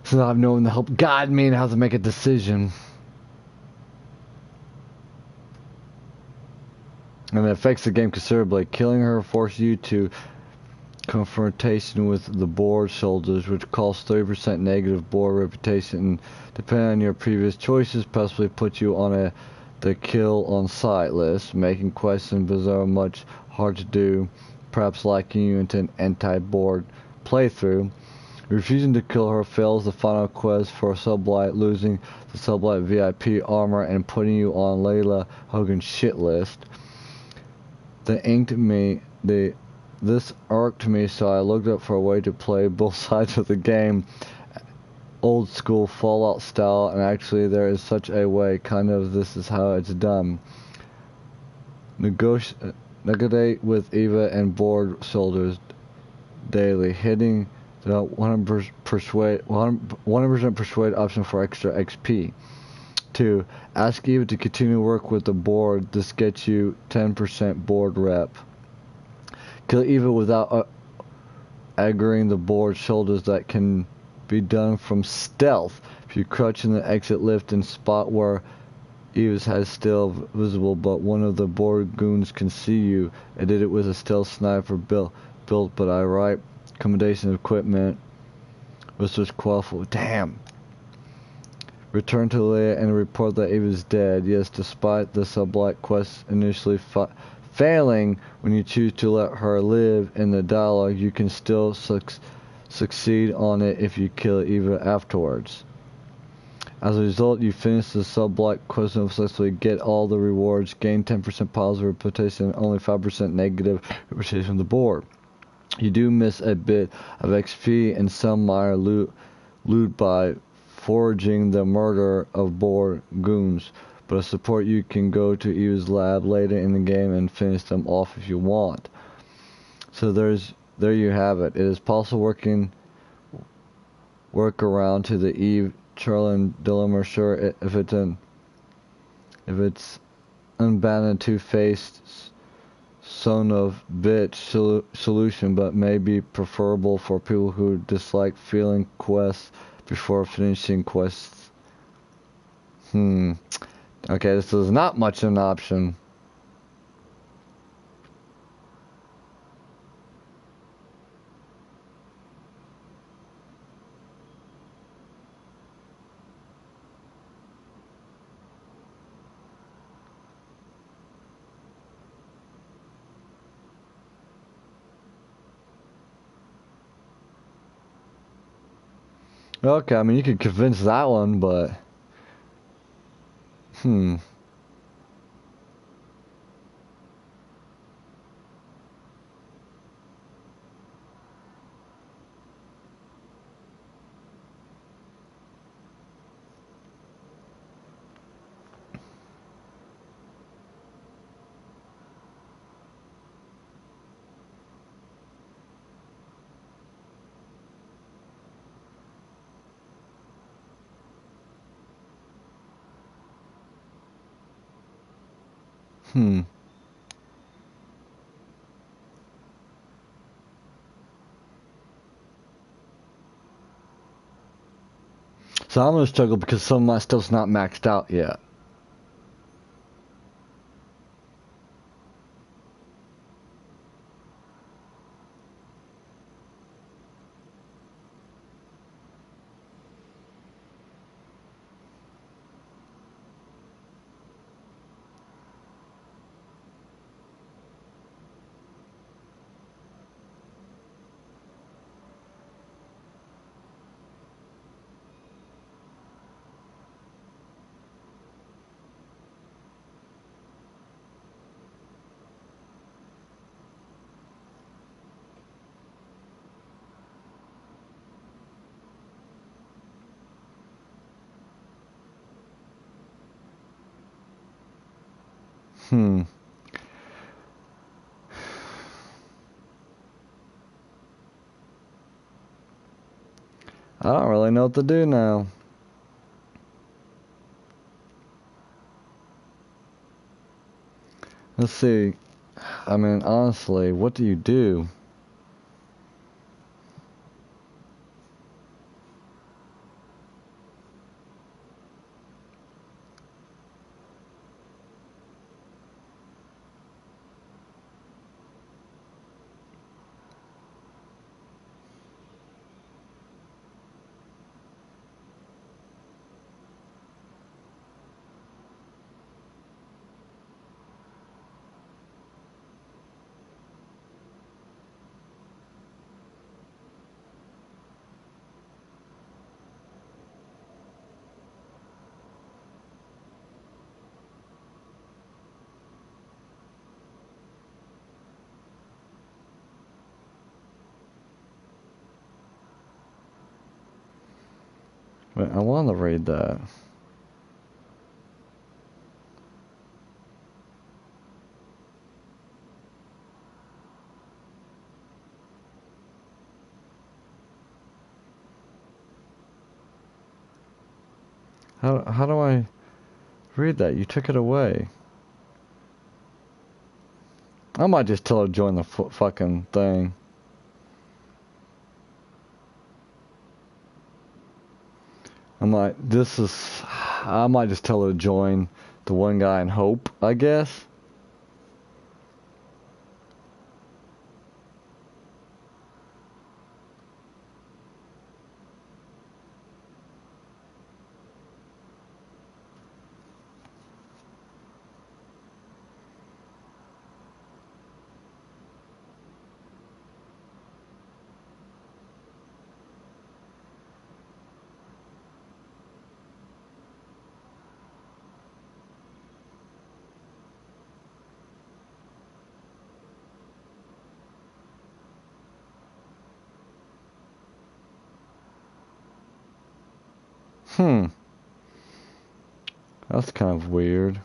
So I've known to help guide me and how to make a decision. And it affects the game considerably. Killing her forces you to confrontation with the board soldiers, which costs 30% negative board reputation. Depending on your previous choices, possibly put you on the kill on sight list, making quests and bizarre much hard to do, perhaps locking you into an anti-board playthrough. Refusing to kill her fails the final quest for Sublight, losing the Sublight VIP armor and putting you on Layla Hogan's shit list. This irked me, so I looked up for a way to play both sides of the game, old school Fallout style, and actually there is such a way. Kind of this is how it's done. Negotiate with Eva and board soldiers daily, hitting the 100% persuade option for extra XP. 2. Ask Eva to continue work with the board. This gets you 10% board rep. Kill Eva without aggroing the board shoulders. That can be done from stealth. If you crouch in the exit lift and spot where Eva's head is still visible, but one of the board goons can see you. I did it with a stealth sniper built, but I right accommodation equipment. This was qualified. Damn. Return to Leia and report that Eva's dead. Yes, despite the Sublight quest initially failing, when you choose to let her live in the dialogue, you can still succeed on it if you kill Eva afterwards. As a result, you finish the sub-block quest and successfully get all the rewards, gain 10% positive reputation and only 5% negative reputation from the board. You do miss a bit of XP and some minor loot by foraging the murder of board goons, but a support you can go to Eve's lab later in the game and finish them off if you want. So there you have it. It is possible work around to the Eve Charlin dilemma. Sure, if it's unbanned two-faced son of bitch solution, but may be preferable for people who dislike feeling quests before finishing quests. Okay, this is not much an option. Okay, I mean, you could convince that one, but... So I'm gonna struggle because some of my stuff's not maxed out yet. I don't really know what to do now. Let's see. I mean, honestly, what do you do? Wait, I want to read that. How do I read that? You took it away. I might just tell her to join the fucking thing. I might just tell her to join the one guy and hope, I guess. That's kind of weird.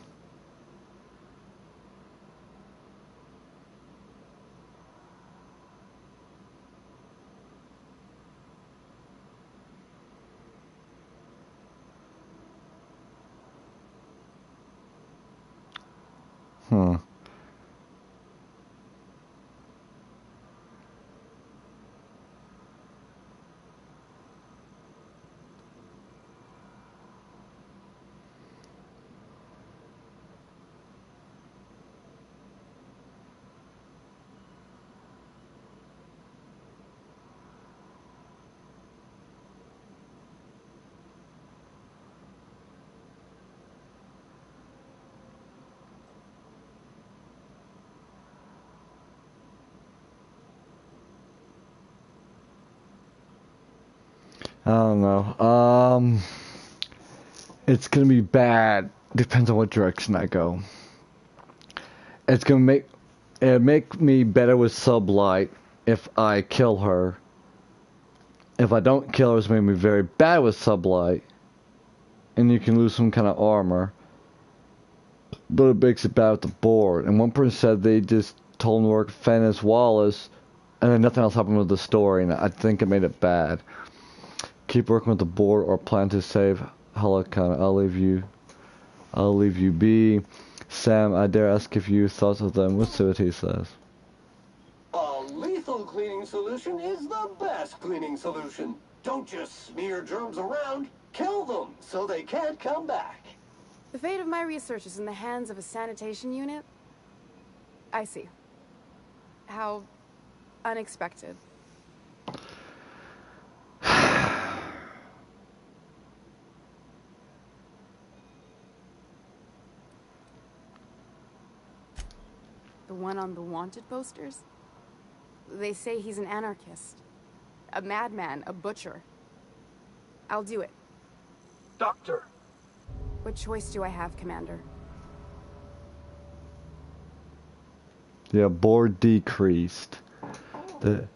I don't know. It's gonna be bad. Depends on what direction I go. It's gonna make me better with Sublight if I kill her. If I don't kill her, it's gonna make me very bad with Sublight. And you can lose some kind of armor. But it makes it bad with the board. And one person said they just told him to work Fennis Wallace, and then nothing else happened with the story, and I think it made it bad. Keep working with the board or plan to save Helicon. I'll leave you be. Sam, I dare ask if you thought of them. Let's see what he says. A lethal cleaning solution is the best cleaning solution. Don't just smear germs around. Kill them so they can't come back. The fate of my research is in the hands of a sanitation unit? I see. How unexpected. The one on the wanted posters? They say he's an anarchist. A madman, a butcher. I'll do it. Doctor! What choice do I have, Commander? Yeah, board decreased. That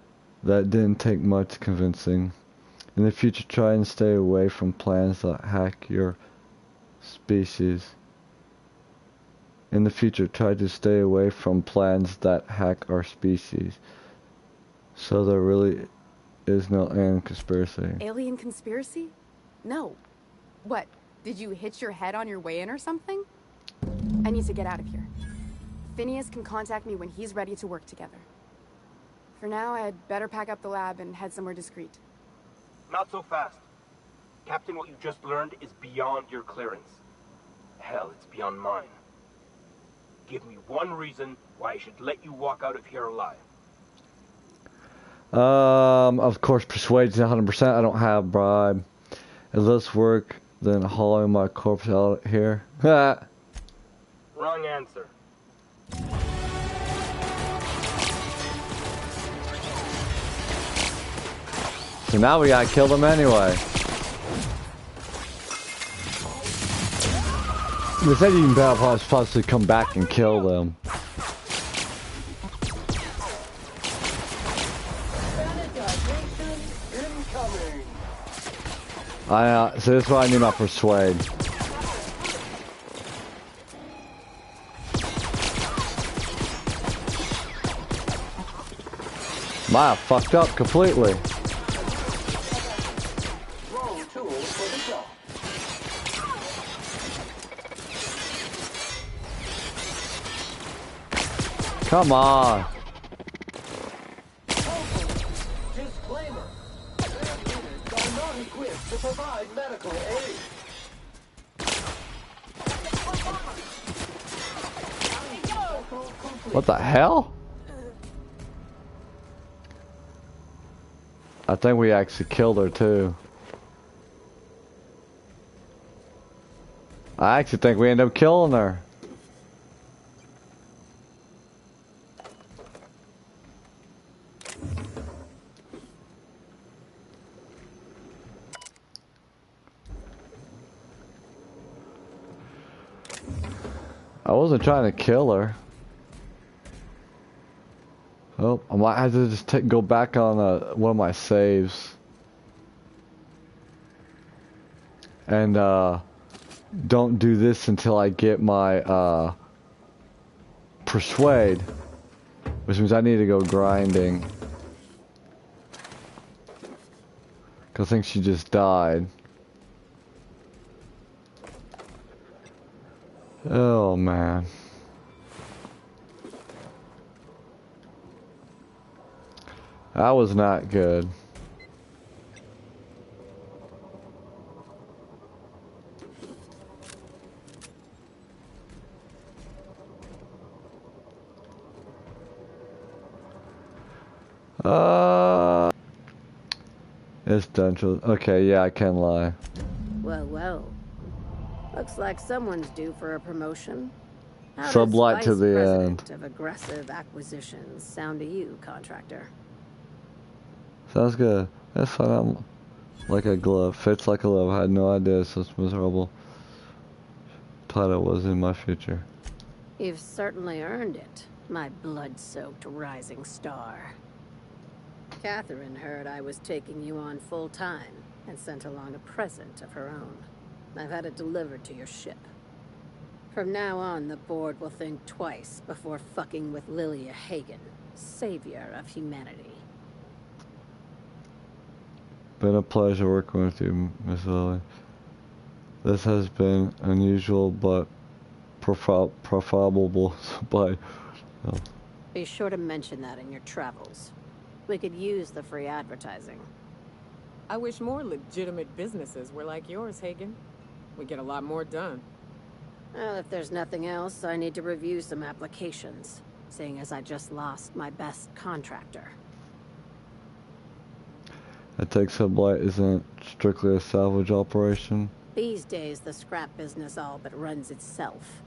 didn't take much convincing. In the future, try and stay away from plans that hack your species. In the future, try to stay away from plans that hack our species. So there really is no alien conspiracy. Alien conspiracy? No. What? Did you hit your head on your way in or something? I need to get out of here. Phineas can contact me when he's ready to work together. For now, I had better pack up the lab and head somewhere discreet. Not so fast. Captain, what you just learned is beyond your clearance. Hell, it's beyond mine. Give me one reason why I should let you walk out of here alive. Of course, persuasion 100%. I don't have bribe. If this work, then hauling my corpse out here. Wrong answer. So now we gotta kill them anyway. They said you can possibly come back and kill them. So this is why I need my persuade. Maya fucked up completely. Wrong tool for the job. Come on. Disclaimer. Their units are not equipped to provide medical aid. What the hell? I think we actually killed her too. I actually think we ended up killing her. I wasn't trying to kill her. Oh, I might have to just go back on one of my saves. and don't do this until I get my persuade, which means I need to go grinding. Cause I think she just died. Oh man. That was not good. It's done. Okay, yeah, I can lie. Well, well. Looks like someone's due for a promotion. How Sublight does to the Vice end. President of Aggressive Acquisitions sound to you, contractor? Sounds good. That's fine. I'm like a glove. Fits like a glove. I had no idea it's such miserable title was in my future. You've certainly earned it, my blood-soaked rising star. Catherine heard I was taking you on full-time and sent along a present of her own. I've had it delivered to your ship. From now on, the board will think twice before fucking with Lilia Hagen, savior of humanity. Been a pleasure working with you, Miss Lily. This has been unusual but profitable by... Oh. Be sure to mention that in your travels. We could use the free advertising. I wish more legitimate businesses were like yours, Hagen. We get a lot more done. Well, if there's nothing else, I need to review some applications, seeing as I just lost my best contractor. I take Sublight isn't strictly a salvage operation. These days, the scrap business all but runs itself.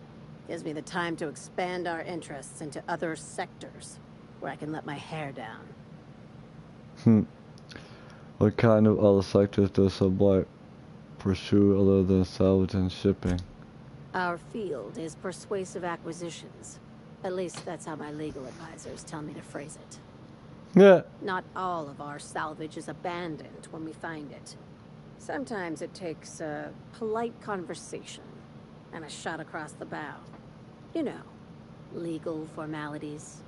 Gives me the time to expand our interests into other sectors, where I can let my hair down. What kind of other sectors does Sublight pursue other than salvage and shipping? Our field is persuasive acquisitions. At least that's how my legal advisors tell me to phrase it. Yeah. Not all of our salvage is abandoned when we find it. Sometimes it takes a polite conversation and a shot across the bow. You know, legal formalities.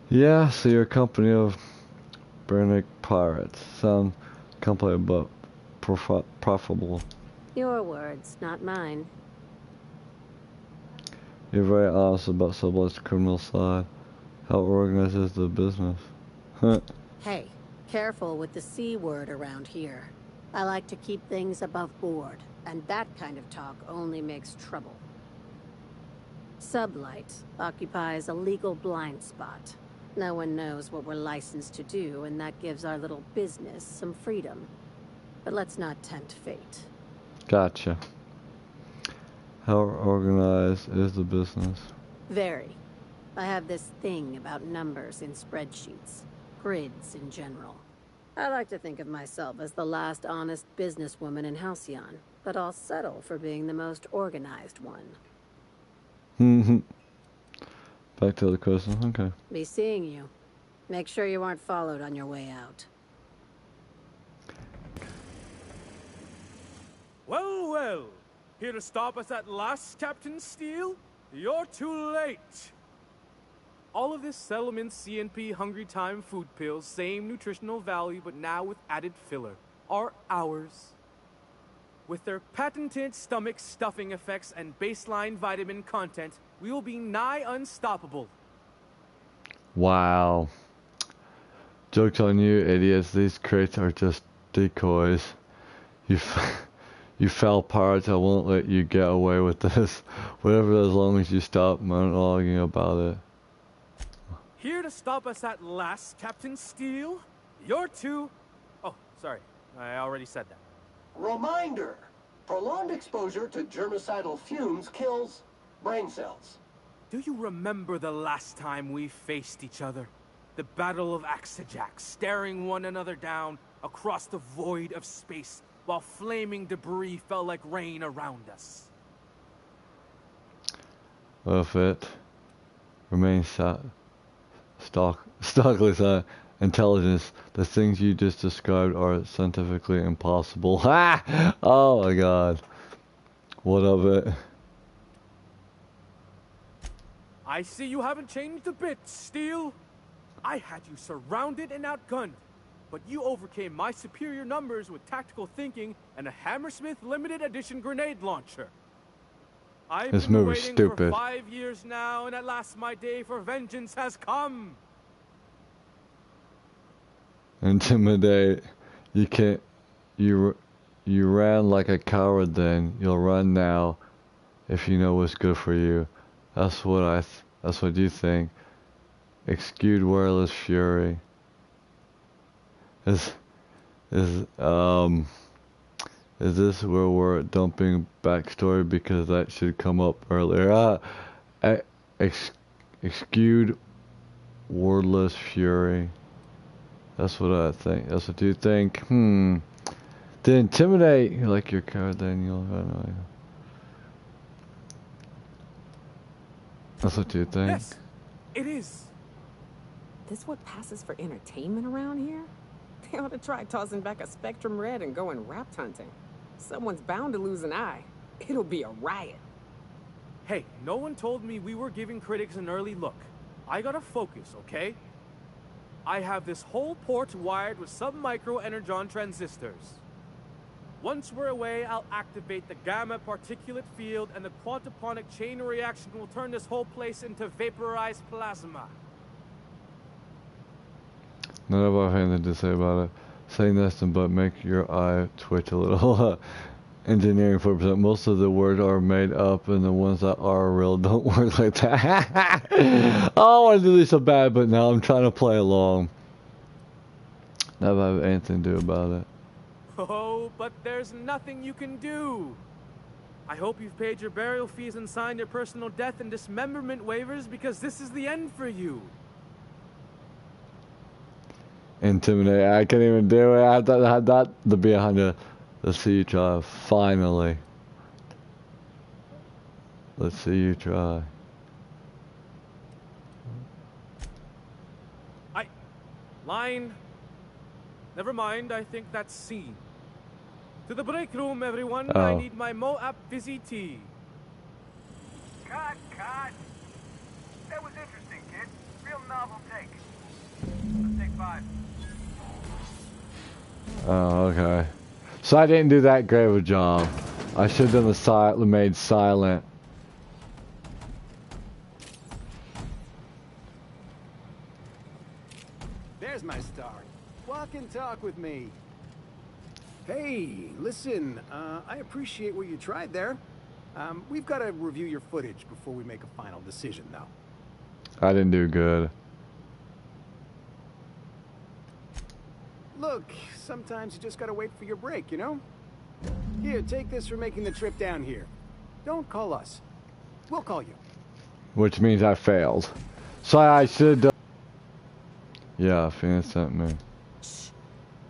Yeah, so you're a company of Bernick pirates. Sound company but profitable. Your words, not mine. You're very honest about Sublight's criminal side. How organized is the business? Hey, careful with the C word around here. I like to keep things above board, and that kind of talk only makes trouble. Sublight occupies a legal blind spot. No one knows what we're licensed to do, and that gives our little business some freedom. But let's not tempt fate. Gotcha. How organized is the business? Very. I have this thing about numbers in spreadsheets. Grids in general. I like to think of myself as the last honest businesswoman in Halcyon, but I'll settle for being the most organized one. Back to the question, okay. Be seeing you. Make sure you aren't followed on your way out. Well, well. Here to stop us at last, Captain Steele? You're too late. All of this settlement CNP Hungry Time food pills, same nutritional value, but now with added filler, are ours. With their patented stomach stuffing effects and baseline vitamin content, we will be nigh unstoppable. Wow. Joke's on you, idiots. These crates are just decoys. You foul pirates, I won't let you get away with this. Whatever, as long as you stop monologuing about it. Here to stop us at last, Captain Steele? You're too... Oh, sorry. I already said that. Reminder! Prolonged exposure to germicidal fumes kills brain cells. Do you remember the last time we faced each other? The Battle of Axajax, staring one another down across the void of space while flaming debris fell like rain around us. Well, if it remains stockly silent, intelligence. The things you just described are scientifically impossible. Ha! Oh my god. What of it? I see you haven't changed a bit, Steel. I had you surrounded and outgunned, but you overcame my superior numbers with tactical thinking and a Hammersmith limited edition grenade launcher. I've This been movie's waiting stupid. for 5 years now, and at last my day for vengeance has come. Intimidate. You can't. You ran like a coward then. You'll run now if you know what's good for you. That's what that's what you think. Exude wireless fury. Is this where we're dumping backstory, because that should come up earlier? Exude wordless fury. That's what I think. That's what you think. To intimidate, like your coward, then you'll. That's what you think. Yes, it is. This what passes for entertainment around here? They ought to try tossing back a Spectrum Red and going rapt hunting. Someone's bound to lose an eye. It'll be a riot. Hey, no one told me we were giving critics an early look. I gotta focus, okay? I have this whole port wired with sub-micro energon transistors. Once we're away, I'll activate the gamma particulate field, and the quantaponic chain reaction will turn this whole place into vaporized plasma. None of I have anything to say about it. Say nothing but make your eye twitch a little. Engineering 4%. Most of the words are made up, and the ones that are real don't work like that. Oh, I want to do this so bad, but now I'm trying to play along. Not that I have anything to do about it. Oh, but there's nothing you can do. I hope you've paid your burial fees and signed your personal death and dismemberment waivers, because this is the end for you. Intimidate. I can't even do it. I had that to be 100. Let's see you try. Finally. Let's see you try. Line. Never mind, I think that's C. To the break room, everyone. I need my Moab Fizzy tea. Cut. That was interesting, kid. Real novel take. Let's take 5. Oh, okay. So I didn't do that great of a job. I should have done the made silent. There's my star. Walk and talk with me. Hey, listen, I appreciate what you tried there. We've got to review your footage before we make a final decision, though. I didn't do good. Look, sometimes you just gotta wait for your break, you know? Here, take this for making the trip down here. Don't call us. We'll call you. Which means I failed. So I should have. Yeah, Phoenix sent me. Shh.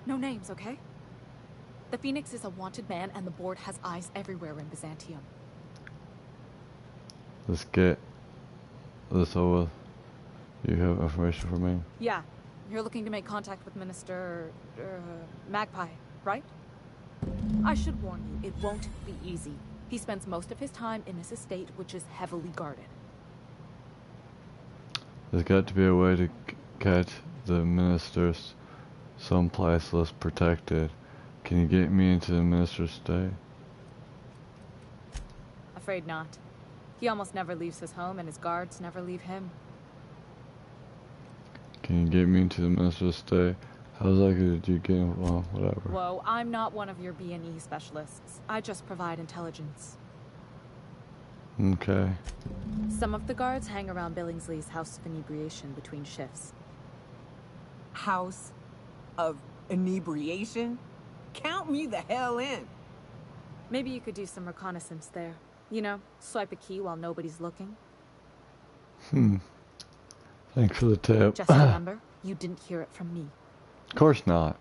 No names, okay? The Phoenix is a wanted man, and the board has eyes everywhere in Byzantium. Let's get this over. You have information for me? Yeah. You're looking to make contact with Minister... Magpie, right? I should warn you, it won't be easy. He spends most of his time in his estate, which is heavily guarded. There's got to be a way to catch the ministers someplace less protected. Can you get me into the minister's stay? Afraid not. He almost never leaves his home, and his guards never leave him. Can you get me into the minister's stay? How's that good? You get, well, whatever. Whoa, I'm not one of your B&E specialists. I just provide intelligence. Okay. Some of the guards hang around Billingsley's House of Inebriation between shifts. House of Inebriation? Count me the hell in. Maybe you could do some reconnaissance there. You know, swipe a key while nobody's looking. Thanks for the tip. Just remember, you didn't hear it from me. Of course not.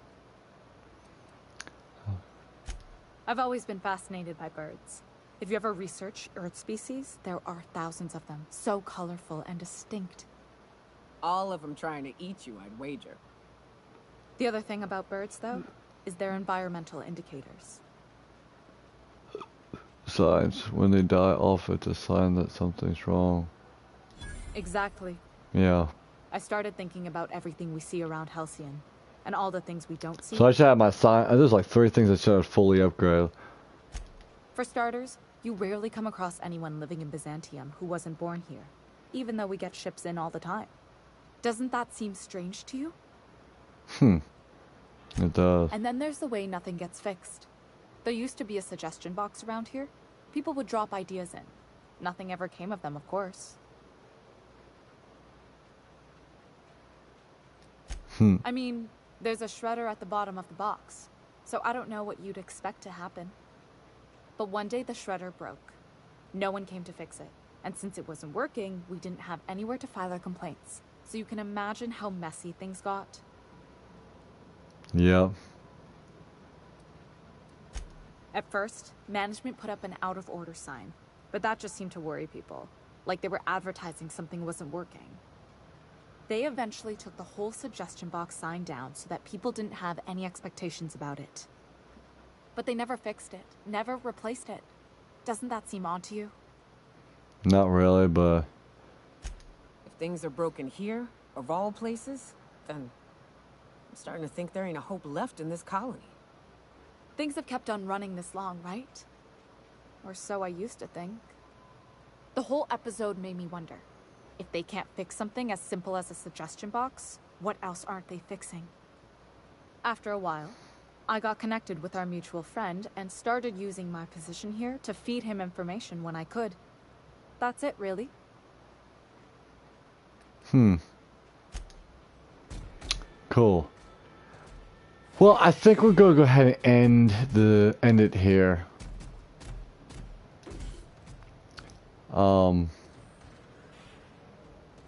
I've always been fascinated by birds. If you ever research Earth species, there are thousands of them, so colorful and distinct. All of them trying to eat you, I'd wager. The other thing about birds, though, is their environmental indicators. Signs. When they die off, it's a sign that something's wrong. Exactly. Yeah. I started thinking about everything we see around Halcyon, and all the things we don't see. So I should have my sign. There's like 3 things I should have fully upgraded. For starters, you rarely come across anyone living in Byzantium who wasn't born here, even though we get ships in all the time. Doesn't that seem strange to you? It does. And then there's the way nothing gets fixed. There used to be a suggestion box around here. People would drop ideas in. Nothing ever came of them, of course. I mean, there's a shredder at the bottom of the box, so I don't know what you'd expect to happen. But one day the shredder broke. No one came to fix it, and since it wasn't working, we didn't have anywhere to file our complaints. So you can imagine how messy things got. Yeah. At first, management put up an out-of-order sign, but that just seemed to worry people, like they were advertising something wasn't working. They eventually took the whole suggestion box sign down so that people didn't have any expectations about it. But they never fixed it, never replaced it. Doesn't that seem odd to you? Not really, but... If things are broken here, of all places, then I'm starting to think there ain't a hope left in this colony. Things have kept on running this long, right? Or so I used to think. The whole episode made me wonder. If they can't fix something as simple as a suggestion box, what else aren't they fixing? After a while, I got connected with our mutual friend and started using my position here to feed him information when I could. That's it, really. Cool. Well, I think we're gonna go ahead and end it here.